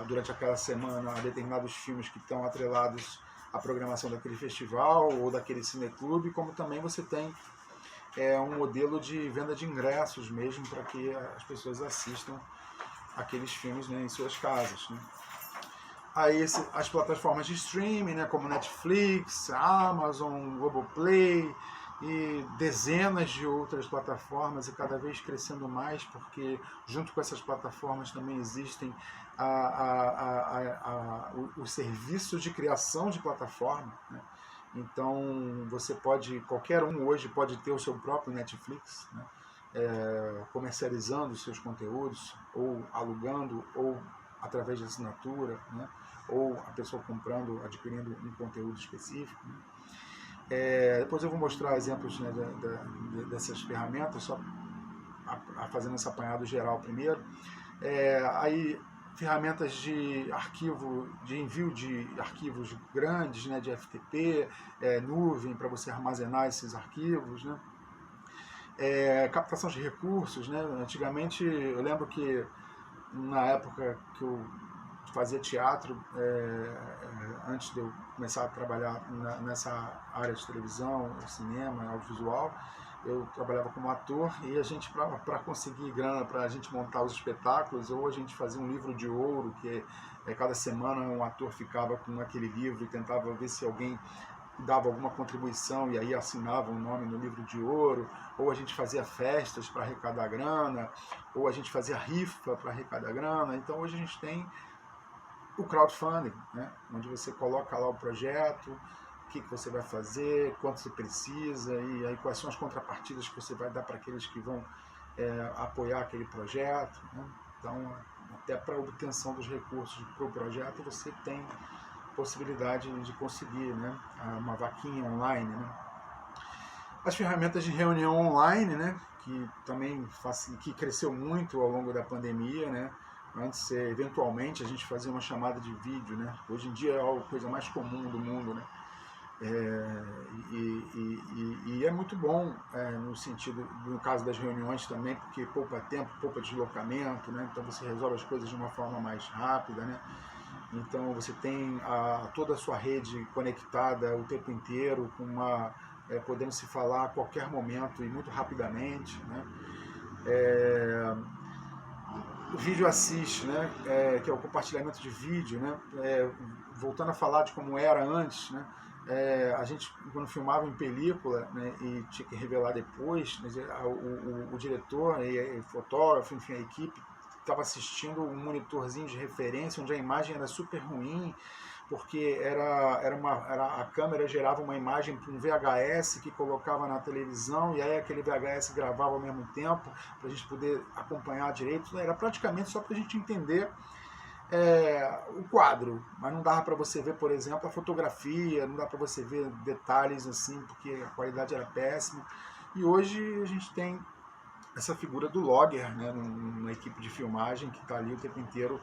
durante aquela semana, a determinados filmes que estão atrelados à programação daquele festival ou daquele cineclube, como também você tem um modelo de venda de ingressos mesmo, para que as pessoas assistam aqueles filmes, né, em suas casas, né? Aí as plataformas de streaming, né, como Netflix, Amazon, Globoplay e dezenas de outras plataformas, e cada vez crescendo mais, porque junto com essas plataformas também existem os serviços de criação de plataforma, né? Então qualquer um hoje pode ter o seu próprio Netflix, né? Comercializando os seus conteúdos, ou alugando, ou através de assinatura, né? Ou a pessoa comprando, adquirindo um conteúdo específico, né? Depois eu vou mostrar exemplos, né, dessas ferramentas, só fazendo esse apanhado geral primeiro. Aí ferramentas de arquivo, de envio de arquivos grandes, né, de FTP, nuvem para você armazenar esses arquivos, né? Captação de recursos, né? Antigamente, eu lembro que na época que eu fazia teatro, antes de eu começar a trabalhar nessa área de televisão, cinema, audiovisual, eu trabalhava como ator, e a gente, para conseguir grana para a gente montar os espetáculos, ou a gente fazia um livro de ouro, que cada semana um ator ficava com aquele livro e tentava ver se alguém dava alguma contribuição, e aí assinava um nome no livro de ouro, ou a gente fazia festas para arrecadar grana, ou a gente fazia rifa para arrecadar grana. Então hoje a gente tem o crowdfunding, né? Onde você coloca lá o projeto, o que você vai fazer, quanto você precisa, e aí quais são as contrapartidas que você vai dar para aqueles que vão apoiar aquele projeto, né? Então, até para a obtenção dos recursos para o projeto, você tem possibilidade de conseguir, né, uma vaquinha online, né? As ferramentas de reunião online, né, que também que cresceu muito ao longo da pandemia, né? Antes, eventualmente, a gente fazia uma chamada de vídeo, né? Hoje em dia é a coisa mais comum do mundo, né? E é muito bom no sentido, no caso das reuniões também, porque poupa tempo, poupa deslocamento, né? Então você resolve as coisas de uma forma mais rápida, né? Então você tem toda a sua rede conectada o tempo inteiro, podendo se falar a qualquer momento e muito rapidamente, né? O vídeo assist, né? Que é o compartilhamento de vídeo, né? Voltando a falar de como era antes, né? A gente, quando filmava em película, né, e tinha que revelar depois, o diretor e o fotógrafo, enfim, a equipe estava assistindo um monitorzinho de referência onde a imagem era super ruim, porque a câmera gerava uma imagem para um VHS que colocava na televisão, e aí aquele VHS gravava ao mesmo tempo para a gente poder acompanhar direito. Era praticamente só para a gente entender o quadro, mas não dava para você ver, por exemplo, a fotografia, não dá para você ver detalhes assim, porque a qualidade era péssima. E hoje a gente tem essa figura do logger, né, numa equipe de filmagem que está ali o tempo inteiro,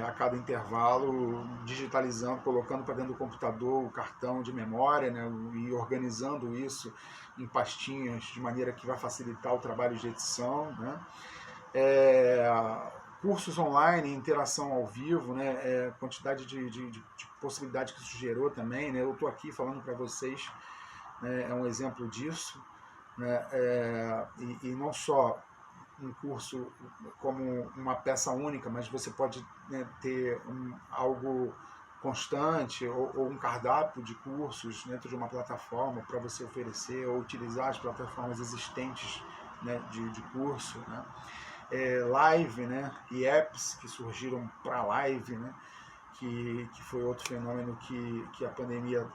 a cada intervalo, digitalizando, colocando para dentro do computador o cartão de memória, né, e organizando isso em pastinhas de maneira que vai facilitar o trabalho de edição, né. Cursos online, interação ao vivo, né, quantidade de possibilidades que isso gerou também, né. Eu estou aqui falando para vocês, né, é um exemplo disso, né, e não só um curso como uma peça única, mas você pode, né, ter algo constante ou um cardápio de cursos dentro de uma plataforma para você oferecer ou utilizar as plataformas existentes, né, de curso, né. Live, né, e apps que surgiram para live, né, que foi outro fenômeno que a pandemia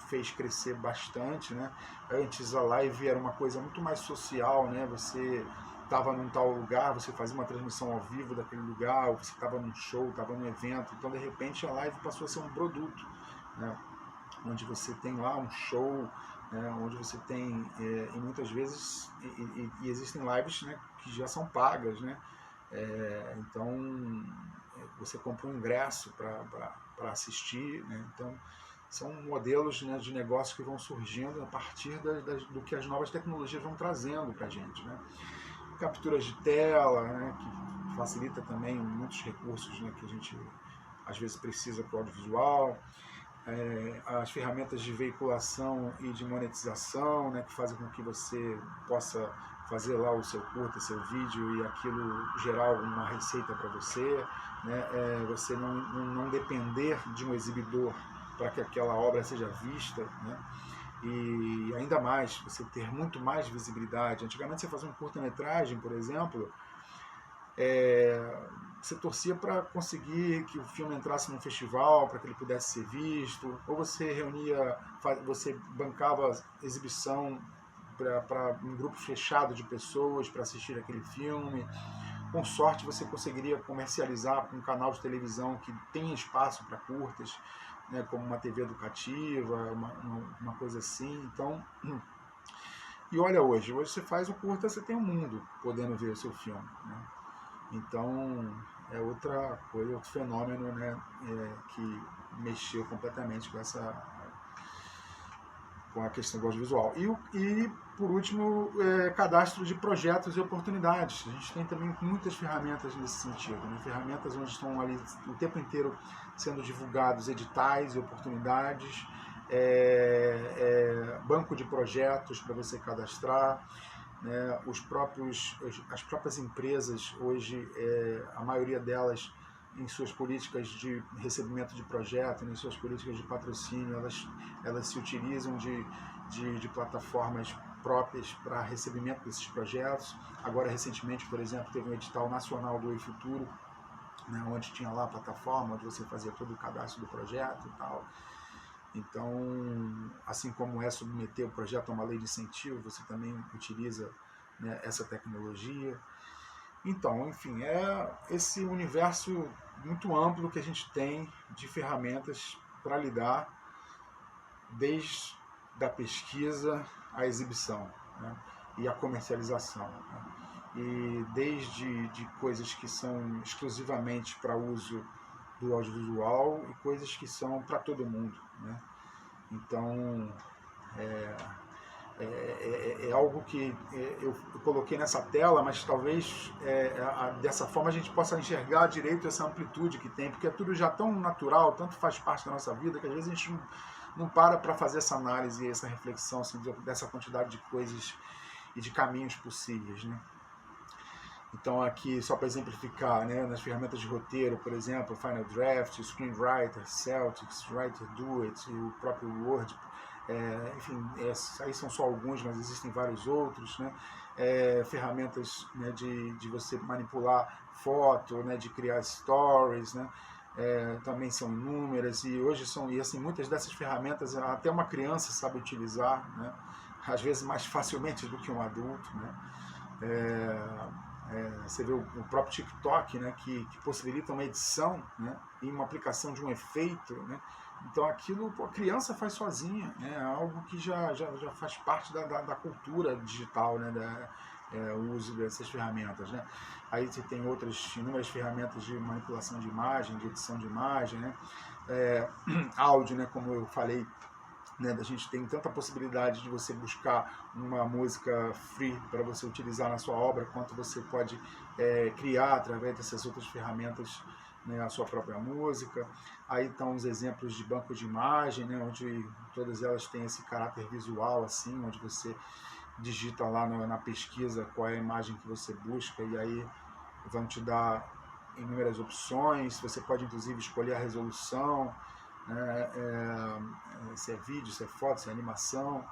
fez crescer bastante, né. Antes a live era uma coisa muito mais social, né, você estava num tal lugar, você fazia uma transmissão ao vivo daquele lugar, ou você estava num show, estava num evento, então de repente a live passou a ser um produto, né, onde você tem lá um show, né, onde você tem, e muitas vezes, e existem lives, né, que já são pagas, né, então você compra um ingresso para assistir, né, então são modelos, né, de negócio que vão surgindo a partir do que as novas tecnologias vão trazendo para a gente, né. Capturas de tela, né, que facilita também muitos recursos, né, que a gente às vezes precisa para o audiovisual, as ferramentas de veiculação e de monetização, né, que fazem com que você possa fazer lá o seu curta, seu vídeo e aquilo gerar alguma receita para você, né, você não depender de um exibidor para que aquela obra seja vista, né, e ainda mais, você ter muito mais visibilidade. Antigamente você fazia um curta-metragem, por exemplo, você torcia para conseguir que o filme entrasse num festival, para que ele pudesse ser visto, ou você bancava exibição para um grupo fechado de pessoas para assistir aquele filme. Com sorte você conseguiria comercializar com um canal de televisão que tem espaço para curtas, né, como uma TV educativa, uma coisa assim. Então, e olha, hoje você faz o curta, você tem o mundo podendo ver o seu filme, né? Então é outra coisa, outro fenômeno, né, que mexeu completamente com a questão do audiovisual. E por último, cadastro de projetos e oportunidades. A gente tem também muitas ferramentas nesse sentido, né? Ferramentas onde estão ali o tempo inteiro sendo divulgados editais e oportunidades, banco de projetos para você cadastrar, né? As próprias empresas hoje, a maioria delas em suas políticas de recebimento de projeto, em suas políticas de patrocínio, elas se utilizam de plataformas próprias para recebimento desses projetos. Agora, recentemente, por exemplo, teve um edital nacional do eFuturo, né, onde tinha lá a plataforma, onde você fazia todo o cadastro do projeto e tal. Então, assim como submeter o projeto a uma lei de incentivo, você também utiliza, né, essa tecnologia. Então, enfim, esse universo muito amplo que a gente tem de ferramentas para lidar, desde a pesquisa à exibição, né, e a comercialização, né, e desde de coisas que são exclusivamente para uso do audiovisual e coisas que são para todo mundo, né. Então, é algo que eu coloquei nessa tela, mas talvez dessa forma a gente possa enxergar direito essa amplitude que tem, porque é tudo já tão natural, tanto faz parte da nossa vida, que às vezes a gente não para fazer essa análise, essa reflexão assim, dessa quantidade de coisas e de caminhos possíveis, né? Então aqui, só para exemplificar, né, nas ferramentas de roteiro, por exemplo, Final Draft, Screenwriter, Celtics, WriterDoIt, e o próprio Word, enfim, aí são só alguns, mas existem vários outros, né? Ferramentas, né, de você manipular foto, né, de criar stories, né? Também são inúmeras, e hoje assim, muitas dessas ferramentas até uma criança sabe utilizar, né? Às vezes mais facilmente do que um adulto, né? Você vê o próprio TikTok, né, que possibilita uma edição, né, e uma aplicação de um efeito, né? Então aquilo a criança faz sozinha, né? É algo que já faz parte da cultura digital, né? O uso dessas ferramentas, né? Aí você tem inúmeras ferramentas de manipulação de imagem, de edição de imagem, né? Áudio, né, como eu falei, né, a gente tem tanta possibilidade de você buscar uma música free para você utilizar na sua obra, quanto você pode criar através dessas outras ferramentas, né, a sua própria música. Aí estão os exemplos de bancos de imagem, né, onde todas elas têm esse caráter visual, assim, onde você digita lá na pesquisa qual é a imagem que você busca, e aí vão te dar inúmeras opções. Você pode inclusive escolher a resolução, né, se é vídeo, se é foto, se é animação.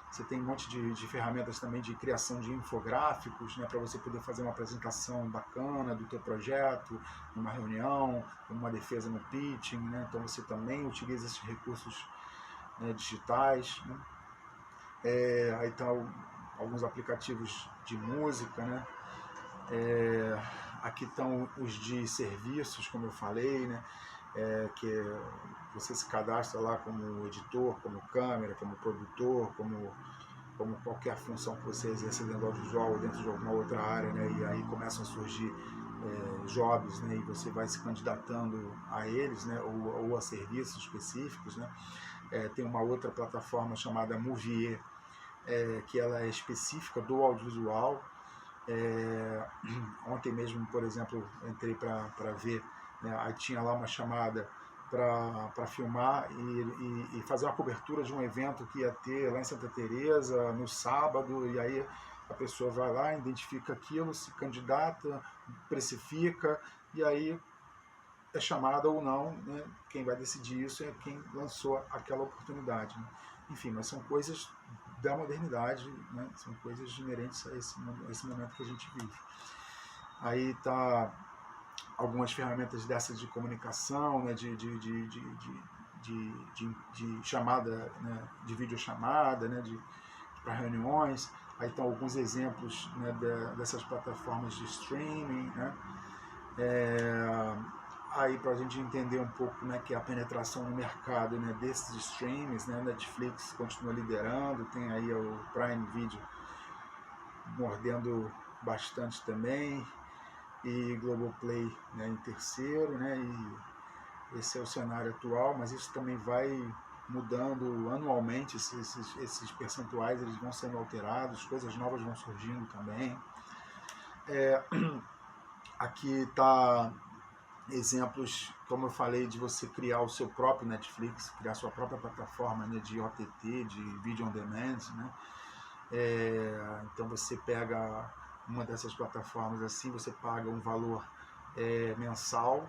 Você tem um monte de ferramentas também de criação de infográficos, né, para você poder fazer uma apresentação bacana do teu projeto, numa reunião, uma defesa no pitching, né? Então você também utiliza esses recursos, né, digitais, né? Aí estão alguns aplicativos de música, né? Aqui estão os de serviços, como eu falei, né? Que você se cadastra lá como editor, como câmera, como produtor, como qualquer função que você exerça dentro do audiovisual ou dentro de alguma outra área, né? E aí começam a surgir jobs, né? E você vai se candidatando a eles, né? Ou a serviços específicos, né? Tem uma outra plataforma chamada Movier, que ela é específica do audiovisual. Ontem mesmo, por exemplo, entrei para ver, né, aí tinha lá uma chamada para filmar e fazer uma cobertura de um evento que ia ter lá em Santa Teresa no sábado, e aí a pessoa vai lá, identifica aquilo, se candidata, precifica, e aí é chamada ou não, né? Quem vai decidir isso é quem lançou aquela oportunidade, né? Enfim, mas são coisas da modernidade, né? São coisas inerentes a esse momento que a gente vive. Aí tá algumas ferramentas dessas de comunicação, né? de chamada, né? De videochamada, né? Para reuniões. Aí estão alguns exemplos, né? Dessas plataformas de streaming, né? Aí para a gente entender um pouco como é que é a penetração no mercado, né, desses streams, né? Netflix continua liderando, tem aí o Prime Video mordendo bastante também, e Globoplay, né, em terceiro, né? E esse é o cenário atual, mas isso também vai mudando anualmente, esses percentuais eles vão sendo alterados, coisas novas vão surgindo também. Aqui está exemplos, como eu falei, de você criar o seu próprio Netflix, criar sua própria plataforma, né, de OTT, de Video On Demand, né? Então você pega uma dessas plataformas assim, você paga um valor mensal,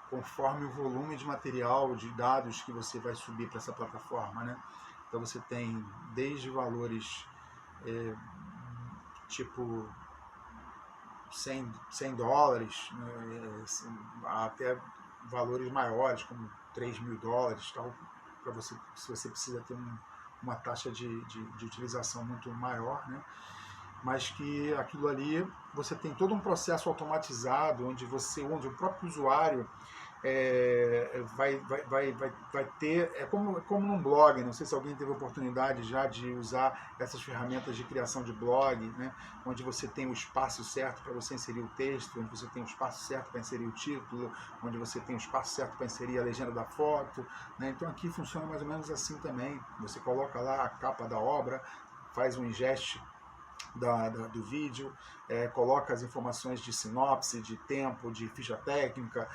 conforme o volume de material, de dados que você vai subir para essa plataforma, né? Então você tem desde valores tipo $100, né, até valores maiores, como $3.000, tal, para você, se você precisa ter uma taxa de utilização muito maior, né? Mas que aquilo ali você tem todo um processo automatizado onde o próprio usuário vai ter, é como num blog, não sei se alguém teve oportunidade já de usar essas ferramentas de criação de blog, né, onde você tem o espaço certo para você inserir o texto, onde você tem o espaço certo para inserir o título, onde você tem o espaço certo para inserir a legenda da foto, né, então aqui funciona mais ou menos assim também, você coloca lá a capa da obra, faz um ingest do vídeo, coloca as informações de sinopse, de tempo, de ficha técnica,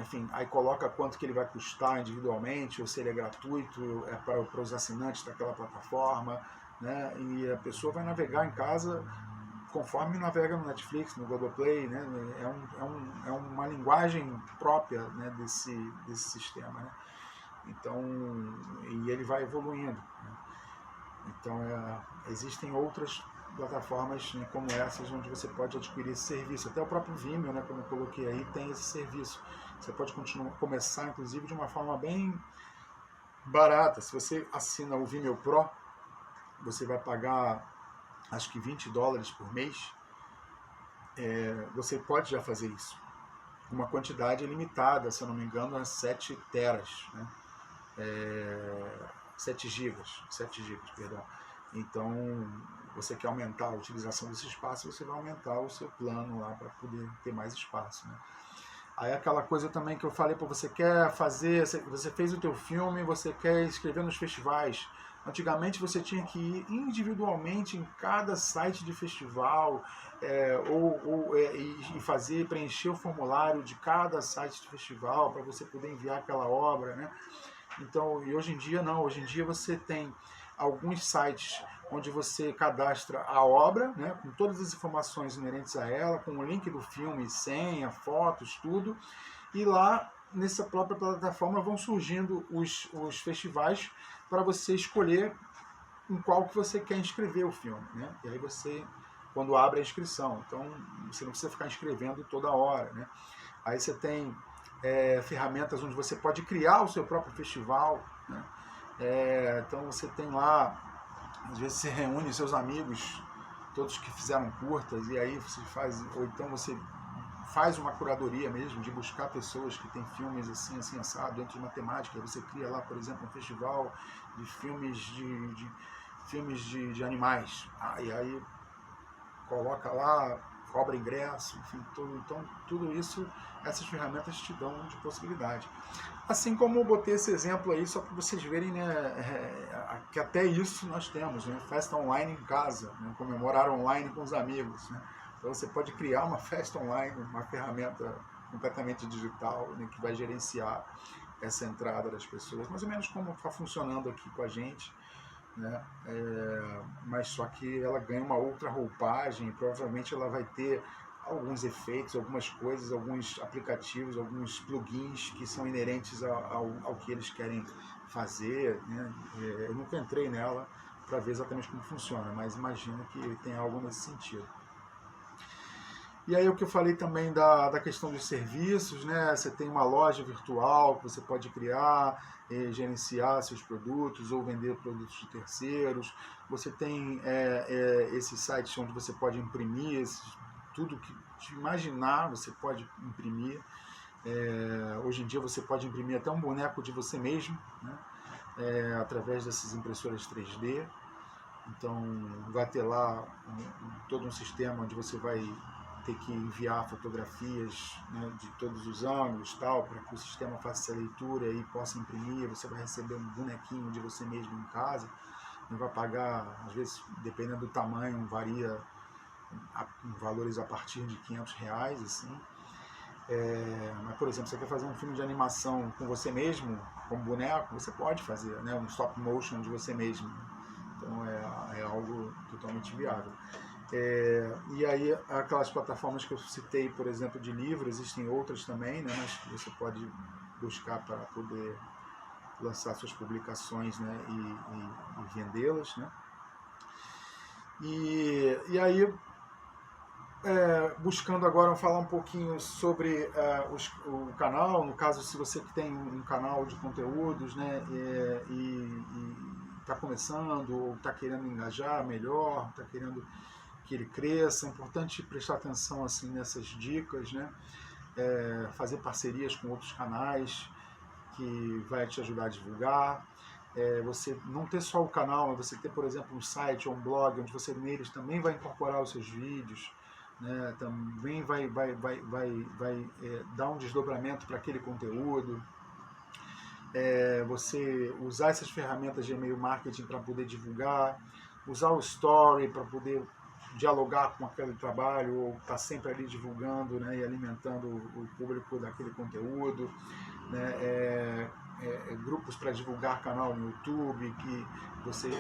enfim, aí coloca quanto que ele vai custar individualmente, ou se ele é gratuito para os assinantes daquela plataforma, né? E a pessoa vai navegar em casa conforme navega no Netflix, no Globoplay, né? É uma linguagem própria, né, desse sistema, né? Então, e ele vai evoluindo, né? Então, existem outras plataformas, né, como essas, onde você pode adquirir esse serviço. Até o próprio Vimeo, né, como eu coloquei aí, tem esse serviço. Você pode começar, inclusive, de uma forma bem barata. Se você assina o Vimeo Pro, você vai pagar, acho que $20 por mês. Você pode já fazer isso. Uma quantidade limitada, se eu não me engano, é 7 teras, né? 7 gigas, perdão. Então, você quer aumentar a utilização desse espaço, você vai aumentar o seu plano lá para poder ter mais espaço, né? Aí aquela coisa também que eu falei, você quer fazer, você fez o teu filme, você quer escrever nos festivais. Antigamente você tinha que ir individualmente em cada site de festival, e preencher o formulário de cada site de festival para você poder enviar aquela obra, né? Então, e hoje em dia não, hoje em dia você tem alguns sites onde você cadastra a obra, né, com todas as informações inerentes a ela, com o link do filme, senha, fotos, tudo, e lá nessa própria plataforma vão surgindo os festivais para você escolher em qual que você quer inscrever o filme, né? E aí você, quando abre a inscrição, então você não precisa ficar inscrevendo toda hora, né? Aí você tem ferramentas onde você pode criar o seu próprio festival, né? Então você tem lá, às vezes você reúne seus amigos, todos que fizeram curtas, e aí você faz, ou então você faz uma curadoria mesmo, de buscar pessoas que têm filmes assim, assim, assado, dentro de uma temática. Você cria lá, por exemplo, um festival de filmes de animais. E aí coloca lá, cobra ingresso, enfim, então tudo isso, essas ferramentas te dão de possibilidade. Assim como eu botei esse exemplo aí, só para vocês verem, né, que até isso nós temos, né, festa online em casa, né, comemorar online com os amigos, né. Então você pode criar uma festa online, uma ferramenta completamente digital, né, que vai gerenciar essa entrada das pessoas, mais ou menos como está funcionando aqui com a gente, né? Mas só que ela ganha uma outra roupagem, provavelmente ela vai ter alguns efeitos, algumas coisas, alguns aplicativos, alguns plugins que são inerentes ao que eles querem fazer, né? Eu nunca entrei nela para ver exatamente como funciona, mas imagino que tem algo nesse sentido. E aí o que eu falei também da questão dos serviços, né? Você tem uma loja virtual que você pode criar, gerenciar seus produtos ou vender produtos de terceiros. Você tem esses sites onde você pode imprimir tudo que te imaginar, você pode imprimir. Hoje em dia você pode imprimir até um boneco de você mesmo, né? Através dessas impressoras 3D. Então vai ter lá todo um sistema onde você vai ter que enviar fotografias, né, de todos os ângulos, tal, para que o sistema faça essa leitura e possa imprimir. Você vai receber um bonequinho de você mesmo em casa, não vai pagar, às vezes, dependendo do tamanho, varia em valores a partir de R$500, assim. Mas, por exemplo, você quer fazer um filme de animação com você mesmo, com boneco, você pode fazer, né, um stop motion de você mesmo. Então é algo totalmente viável. E aí aquelas plataformas que eu citei, por exemplo, de livro, existem outras também, né, mas você pode buscar para poder lançar suas publicações, né, e vendê-las, né. E aí, buscando agora falar um pouquinho sobre o canal, no caso, se você tem um canal de conteúdos, né, e está começando ou está querendo engajar melhor, está querendo que ele cresça, é importante prestar atenção assim nessas dicas, né? fazer parcerias com outros canais que vai te ajudar a divulgar. Você não ter só o canal, mas você ter, por exemplo, um site ou um blog onde você neles também vai incorporar os seus vídeos, né? Também vai dar um desdobramento para aquele conteúdo. Você usar essas ferramentas de e-mail marketing para poder divulgar, usar o story para poder dialogar com aquele trabalho, ou estar sempre ali divulgando, né, e alimentando o público daquele conteúdo, né, grupos para divulgar canal no YouTube, que você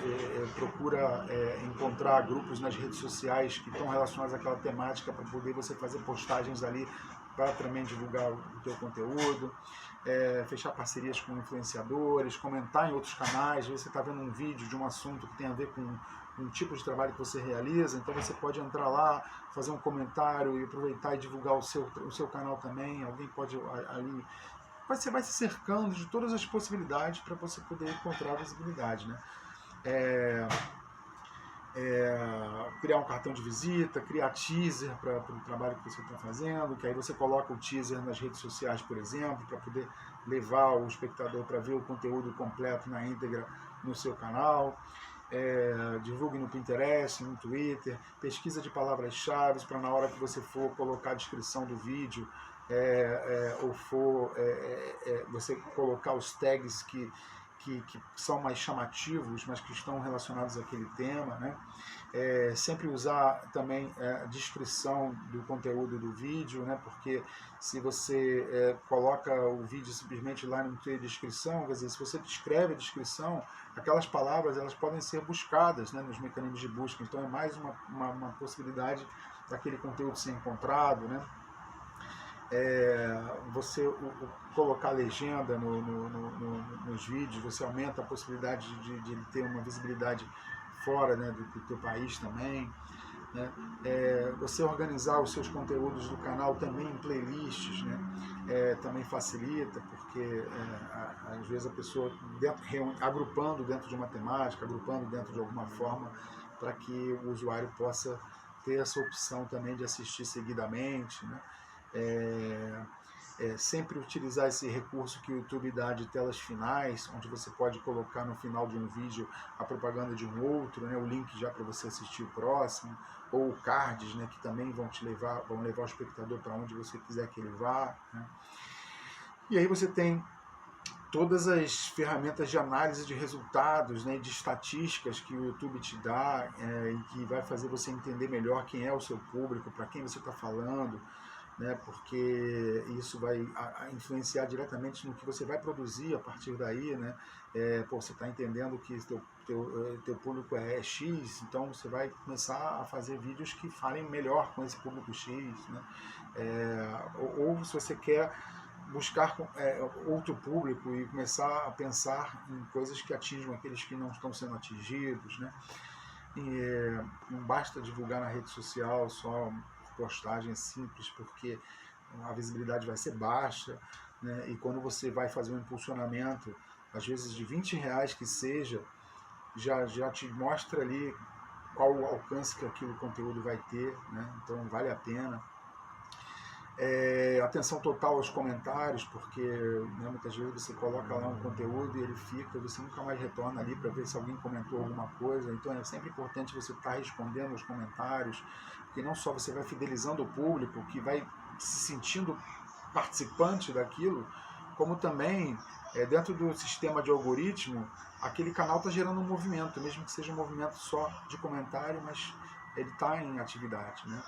procura encontrar grupos nas redes sociais que estão relacionados àquela temática para poder você fazer postagens ali para também divulgar o teu conteúdo, fechar parcerias com influenciadores, comentar em outros canais. Às vezes você está vendo um vídeo de um assunto que tem a ver com um tipo de trabalho que você realiza, então você pode entrar lá, fazer um comentário e aproveitar e divulgar o seu canal também. Alguém pode ali... Você vai se cercando de todas as possibilidades para você poder encontrar visibilidade, né? Criar um cartão de visita, criar teaser para o trabalho que você está fazendo, que aí você coloca o teaser nas redes sociais, por exemplo, para poder levar o espectador para ver o conteúdo completo na íntegra no seu canal. Divulgue no Pinterest, no Twitter, pesquisa de palavras-chave para na hora que você for colocar a descrição do vídeo, ou for você colocar os tags que são mais chamativos, mas que estão relacionados àquele tema, né? Sempre usar também a descrição do conteúdo do vídeo, né? Porque se você coloca o vídeo simplesmente lá no texto de descrição, quer dizer, se você descreve a descrição, aquelas palavras elas podem ser buscadas, né, nos mecanismos de busca, então é mais uma possibilidade daquele conteúdo ser encontrado, né? Você colocar legenda nos vídeos, você aumenta a possibilidade de ele ter uma visibilidade fora, né, do teu país também, né? Você organizar os seus conteúdos do canal também em playlists, né? Também facilita, porque às vezes a pessoa agrupando dentro de uma temática, agrupando dentro de alguma forma, para que o usuário possa ter essa opção também de assistir seguidamente, né? Sempre utilizar esse recurso que o YouTube dá de telas finais, onde você pode colocar no final de um vídeo a propaganda de um outro, né, o link já para você assistir o próximo, ou cards, né, que também vão levar o espectador para onde você quiser que ele vá, né. E aí você tem todas as ferramentas de análise de resultados, né, de estatísticas que o YouTube te dá, e que vai fazer você entender melhor quem é o seu público, para quem você está falando, né, porque isso vai influenciar diretamente no que você vai produzir a partir daí, né? Você está entendendo que teu público é X, então você vai começar a fazer vídeos que falem melhor com esse público X, né? Ou se você quer buscar outro público e começar a pensar em coisas que atinjam aqueles que não estão sendo atingidos, né? Não basta divulgar na rede social só postagem simples, porque a visibilidade vai ser baixa, né? E quando você vai fazer um impulsionamento, às vezes de R$20 que seja, já te mostra ali qual o alcance que aquele conteúdo vai ter, né? Então vale a pena. Atenção total aos comentários, porque, né, muitas vezes você coloca lá um conteúdo e ele fica, você nunca mais retorna ali para ver se alguém comentou alguma coisa. Então é sempre importante você estar respondendo aos comentários, porque não só você vai fidelizando o público, que vai se sentindo participante daquilo, como também dentro do sistema de algoritmo, aquele canal está gerando um movimento, mesmo que seja um movimento só de comentário, mas ele está em atividade, né?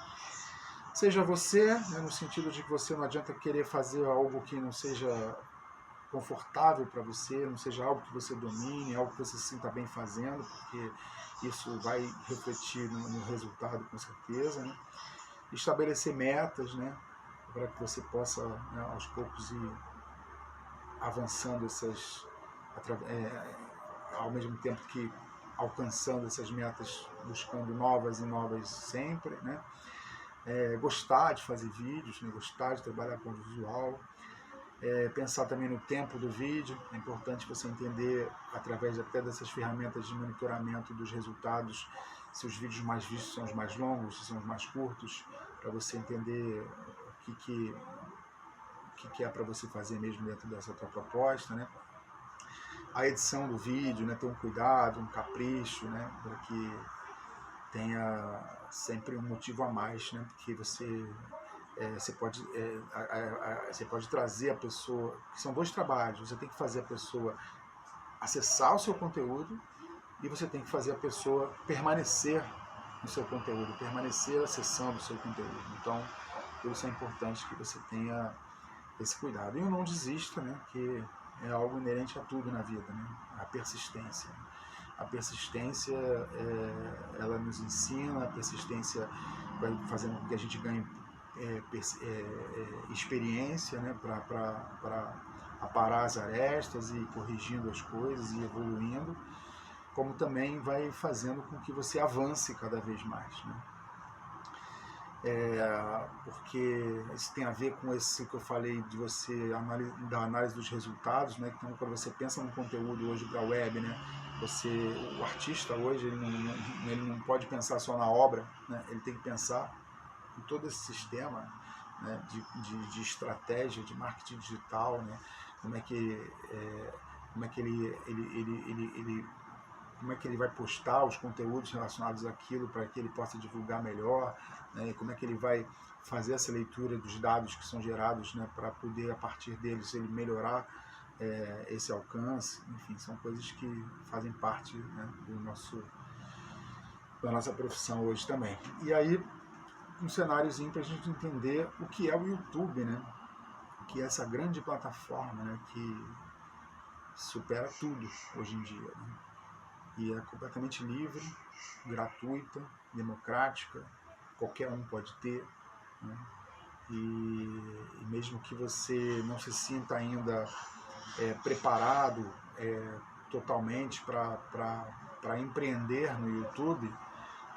Seja você, né, no sentido de que você não adianta querer fazer algo que não seja confortável para você, não seja algo que você domine, algo que você se sinta bem fazendo, porque isso vai refletir no resultado com certeza, né? Estabelecer metas, né, para que você possa, né, aos poucos ir avançando ao mesmo tempo que alcançando essas metas, buscando novas e novas sempre, né? Gostar de fazer vídeos, né? Gostar de trabalhar com visual, pensar também no tempo do vídeo. É importante você entender, através até dessas ferramentas de monitoramento dos resultados, se os vídeos mais vistos são os mais longos, se são os mais curtos, para você entender que é para você fazer mesmo dentro dessa tua proposta, né? A edição do vídeo, né? Ter um cuidado, um capricho, né? Para que tenha sempre um motivo a mais, né? Porque você pode trazer a pessoa, que são dois trabalhos, você tem que fazer a pessoa acessar o seu conteúdo e você tem que fazer a pessoa permanecer no seu conteúdo, permanecer acessando o seu conteúdo. Então, por isso é importante que você tenha esse cuidado. E o não desista, né? Que é algo inerente a tudo na vida, né? A persistência. A persistência, ela nos ensina, a persistência vai fazendo com que a gente ganhe experiência, né? Para aparar as arestas e corrigindo as coisas e evoluindo, como também vai fazendo com que você avance cada vez mais, né? Porque isso tem a ver com esse que eu falei de você da análise dos resultados, né? Então, quando você pensa no conteúdo hoje para a web, né? O artista hoje ele não pode pensar só na obra, né? Ele tem que pensar em todo esse sistema, né? de estratégia de marketing digital, né? Como é que ele vai postar os conteúdos relacionados àquilo para que ele possa divulgar melhor, né? Como é que ele vai fazer essa leitura dos dados que são gerados, né? Para poder, a partir deles, ele melhorar esse alcance. Enfim, são coisas que fazem parte, né? Da nossa profissão hoje também. E aí, um cenáriozinho para a gente entender o que é o YouTube, né? Que é essa grande plataforma, né? Que supera tudo hoje em dia, né? E é completamente livre, gratuita, democrática, qualquer um pode ter, né? E mesmo que você não se sinta ainda preparado totalmente para empreender no YouTube,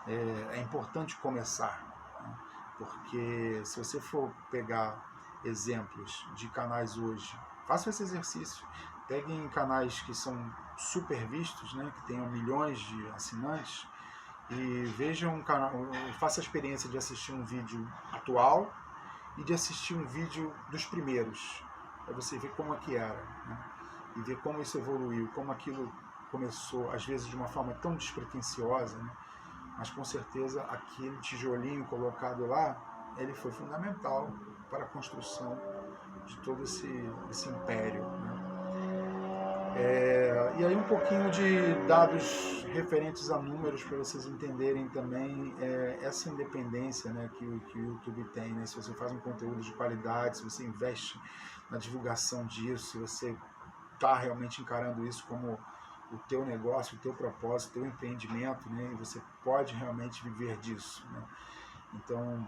é importante começar, né? Porque se você for pegar exemplos de canais hoje, faça esse exercício. Peguem canais que são super vistos, né, que tenham milhões de assinantes, e vejam um canal, faça a experiência de assistir um vídeo atual e de assistir um vídeo dos primeiros, para você ver como é que era, né, e ver como isso evoluiu, como aquilo começou, às vezes de uma forma tão despretensiosa, né, mas com certeza aquele tijolinho colocado lá, ele foi fundamental para a construção de todo esse império, né? E aí um pouquinho de dados referentes a números para vocês entenderem também essa independência, né, que o YouTube tem, né? Se você faz um conteúdo de qualidade, se você investe na divulgação disso, se você está realmente encarando isso como o teu negócio, o teu propósito, o teu empreendimento, né? E você pode realmente viver disso, né? Então,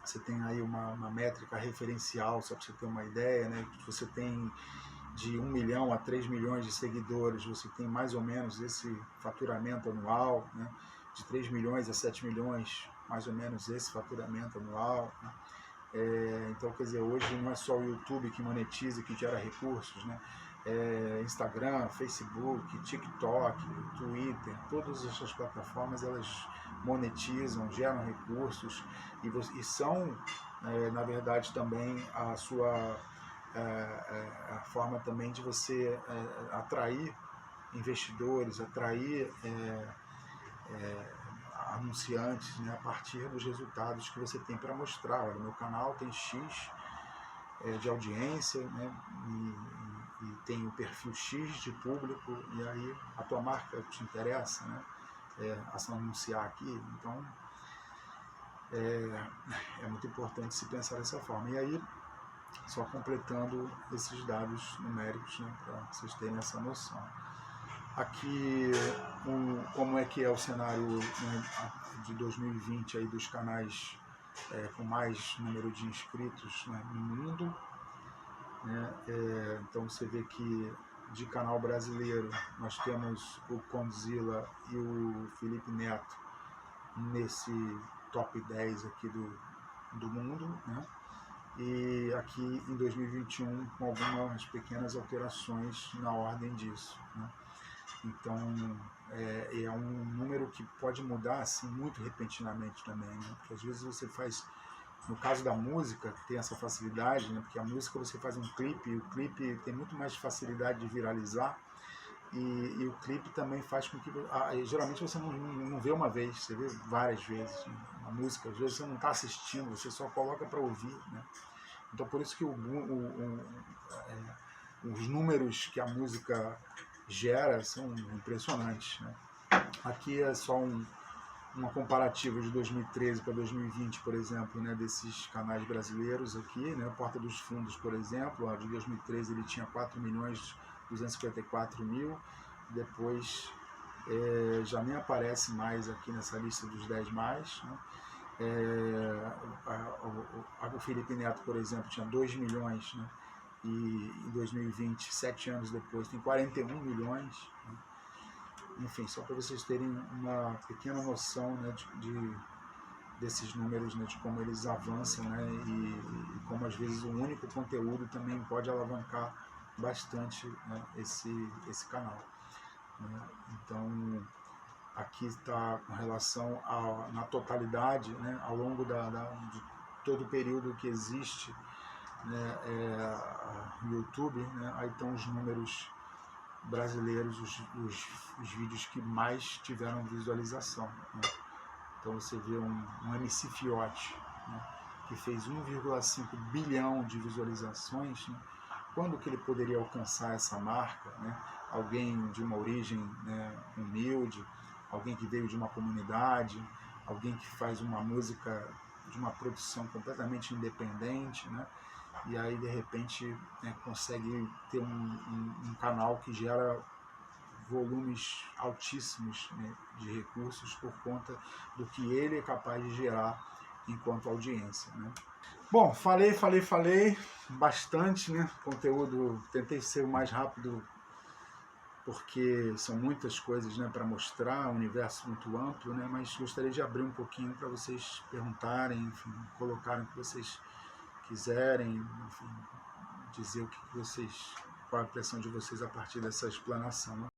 você tem aí uma métrica referencial, só para você ter uma ideia, né? Que você tem de 1 milhão a 3 milhões de seguidores, você tem mais ou menos esse faturamento anual, né? De 3 milhões a 7 milhões, mais ou menos esse faturamento anual, né? Então, quer dizer, hoje não é só o YouTube que monetiza, que gera recursos, né? Instagram, Facebook, TikTok, Twitter, todas essas plataformas, elas monetizam, geram recursos e são, na verdade, também a forma também de você atrair investidores, atrair anunciantes, né, a partir dos resultados que você tem para mostrar. Olha, meu canal tem X de audiência, né, e tem o perfil X de público, e aí a tua marca te interessa, né, anunciar aqui. Então é muito importante se pensar dessa forma. E aí, só completando esses dados numéricos, né, para vocês terem essa noção. Aqui, como é que é o cenário, né, de 2020 aí dos canais com mais número de inscritos, né, no mundo, né? Então você vê que de canal brasileiro nós temos o Condzilla e o Felipe Neto nesse top 10 aqui do mundo, né? E aqui em 2021 com algumas pequenas alterações na ordem disso, né? Então é um número que pode mudar assim muito repentinamente também, né? Porque às vezes você faz No caso da música, tem essa facilidade, né? Porque a música você faz um clipe, e o clipe tem muito mais facilidade de viralizar, e o clipe também faz com que... geralmente você não vê uma vez, você vê várias vezes, né? A música, às vezes você não está assistindo, você só coloca para ouvir, né? Então por isso que os números que a música gera são impressionantes, né? Aqui é só uma comparativa de 2013 para 2020, por exemplo, né, desses canais brasileiros aqui, né, Porta dos Fundos, por exemplo, de 2013 ele tinha 4.254.000, depois já nem aparece mais aqui nessa lista dos 10 mais, né? O Felipe Neto, por exemplo, tinha 2 milhões, né? E em 2020, 7 anos depois, tem 41 milhões, né? Enfim, só para vocês terem uma pequena noção, né, desses números, né, de como eles avançam, né, e como às vezes um único conteúdo também pode alavancar bastante, né, esse canal, né? Então, aqui está com relação na totalidade, né, ao longo de todo o período que existe, né, o YouTube, né, aí estão os números brasileiros, os vídeos que mais tiveram visualização, né? Então você vê um MC Fiote, né, que fez 1,5 bilhão de visualizações, né? Quando que ele poderia alcançar essa marca, né? Alguém de uma origem, né, humilde, alguém que veio de uma comunidade, alguém que faz uma música de uma produção completamente independente, né? E aí de repente, né, consegue ter um canal que gera volumes altíssimos, né, de recursos por conta do que ele é capaz de gerar enquanto audiência, né? Bom, falei bastante, né? Conteúdo, tentei ser o mais rápido porque são muitas coisas, né, para mostrar, um universo muito amplo, né? Mas gostaria de abrir um pouquinho para vocês perguntarem, enfim, colocarem o que vocês quiserem, enfim, dizer o que vocês, qual a impressão de vocês a partir dessa explanação, né?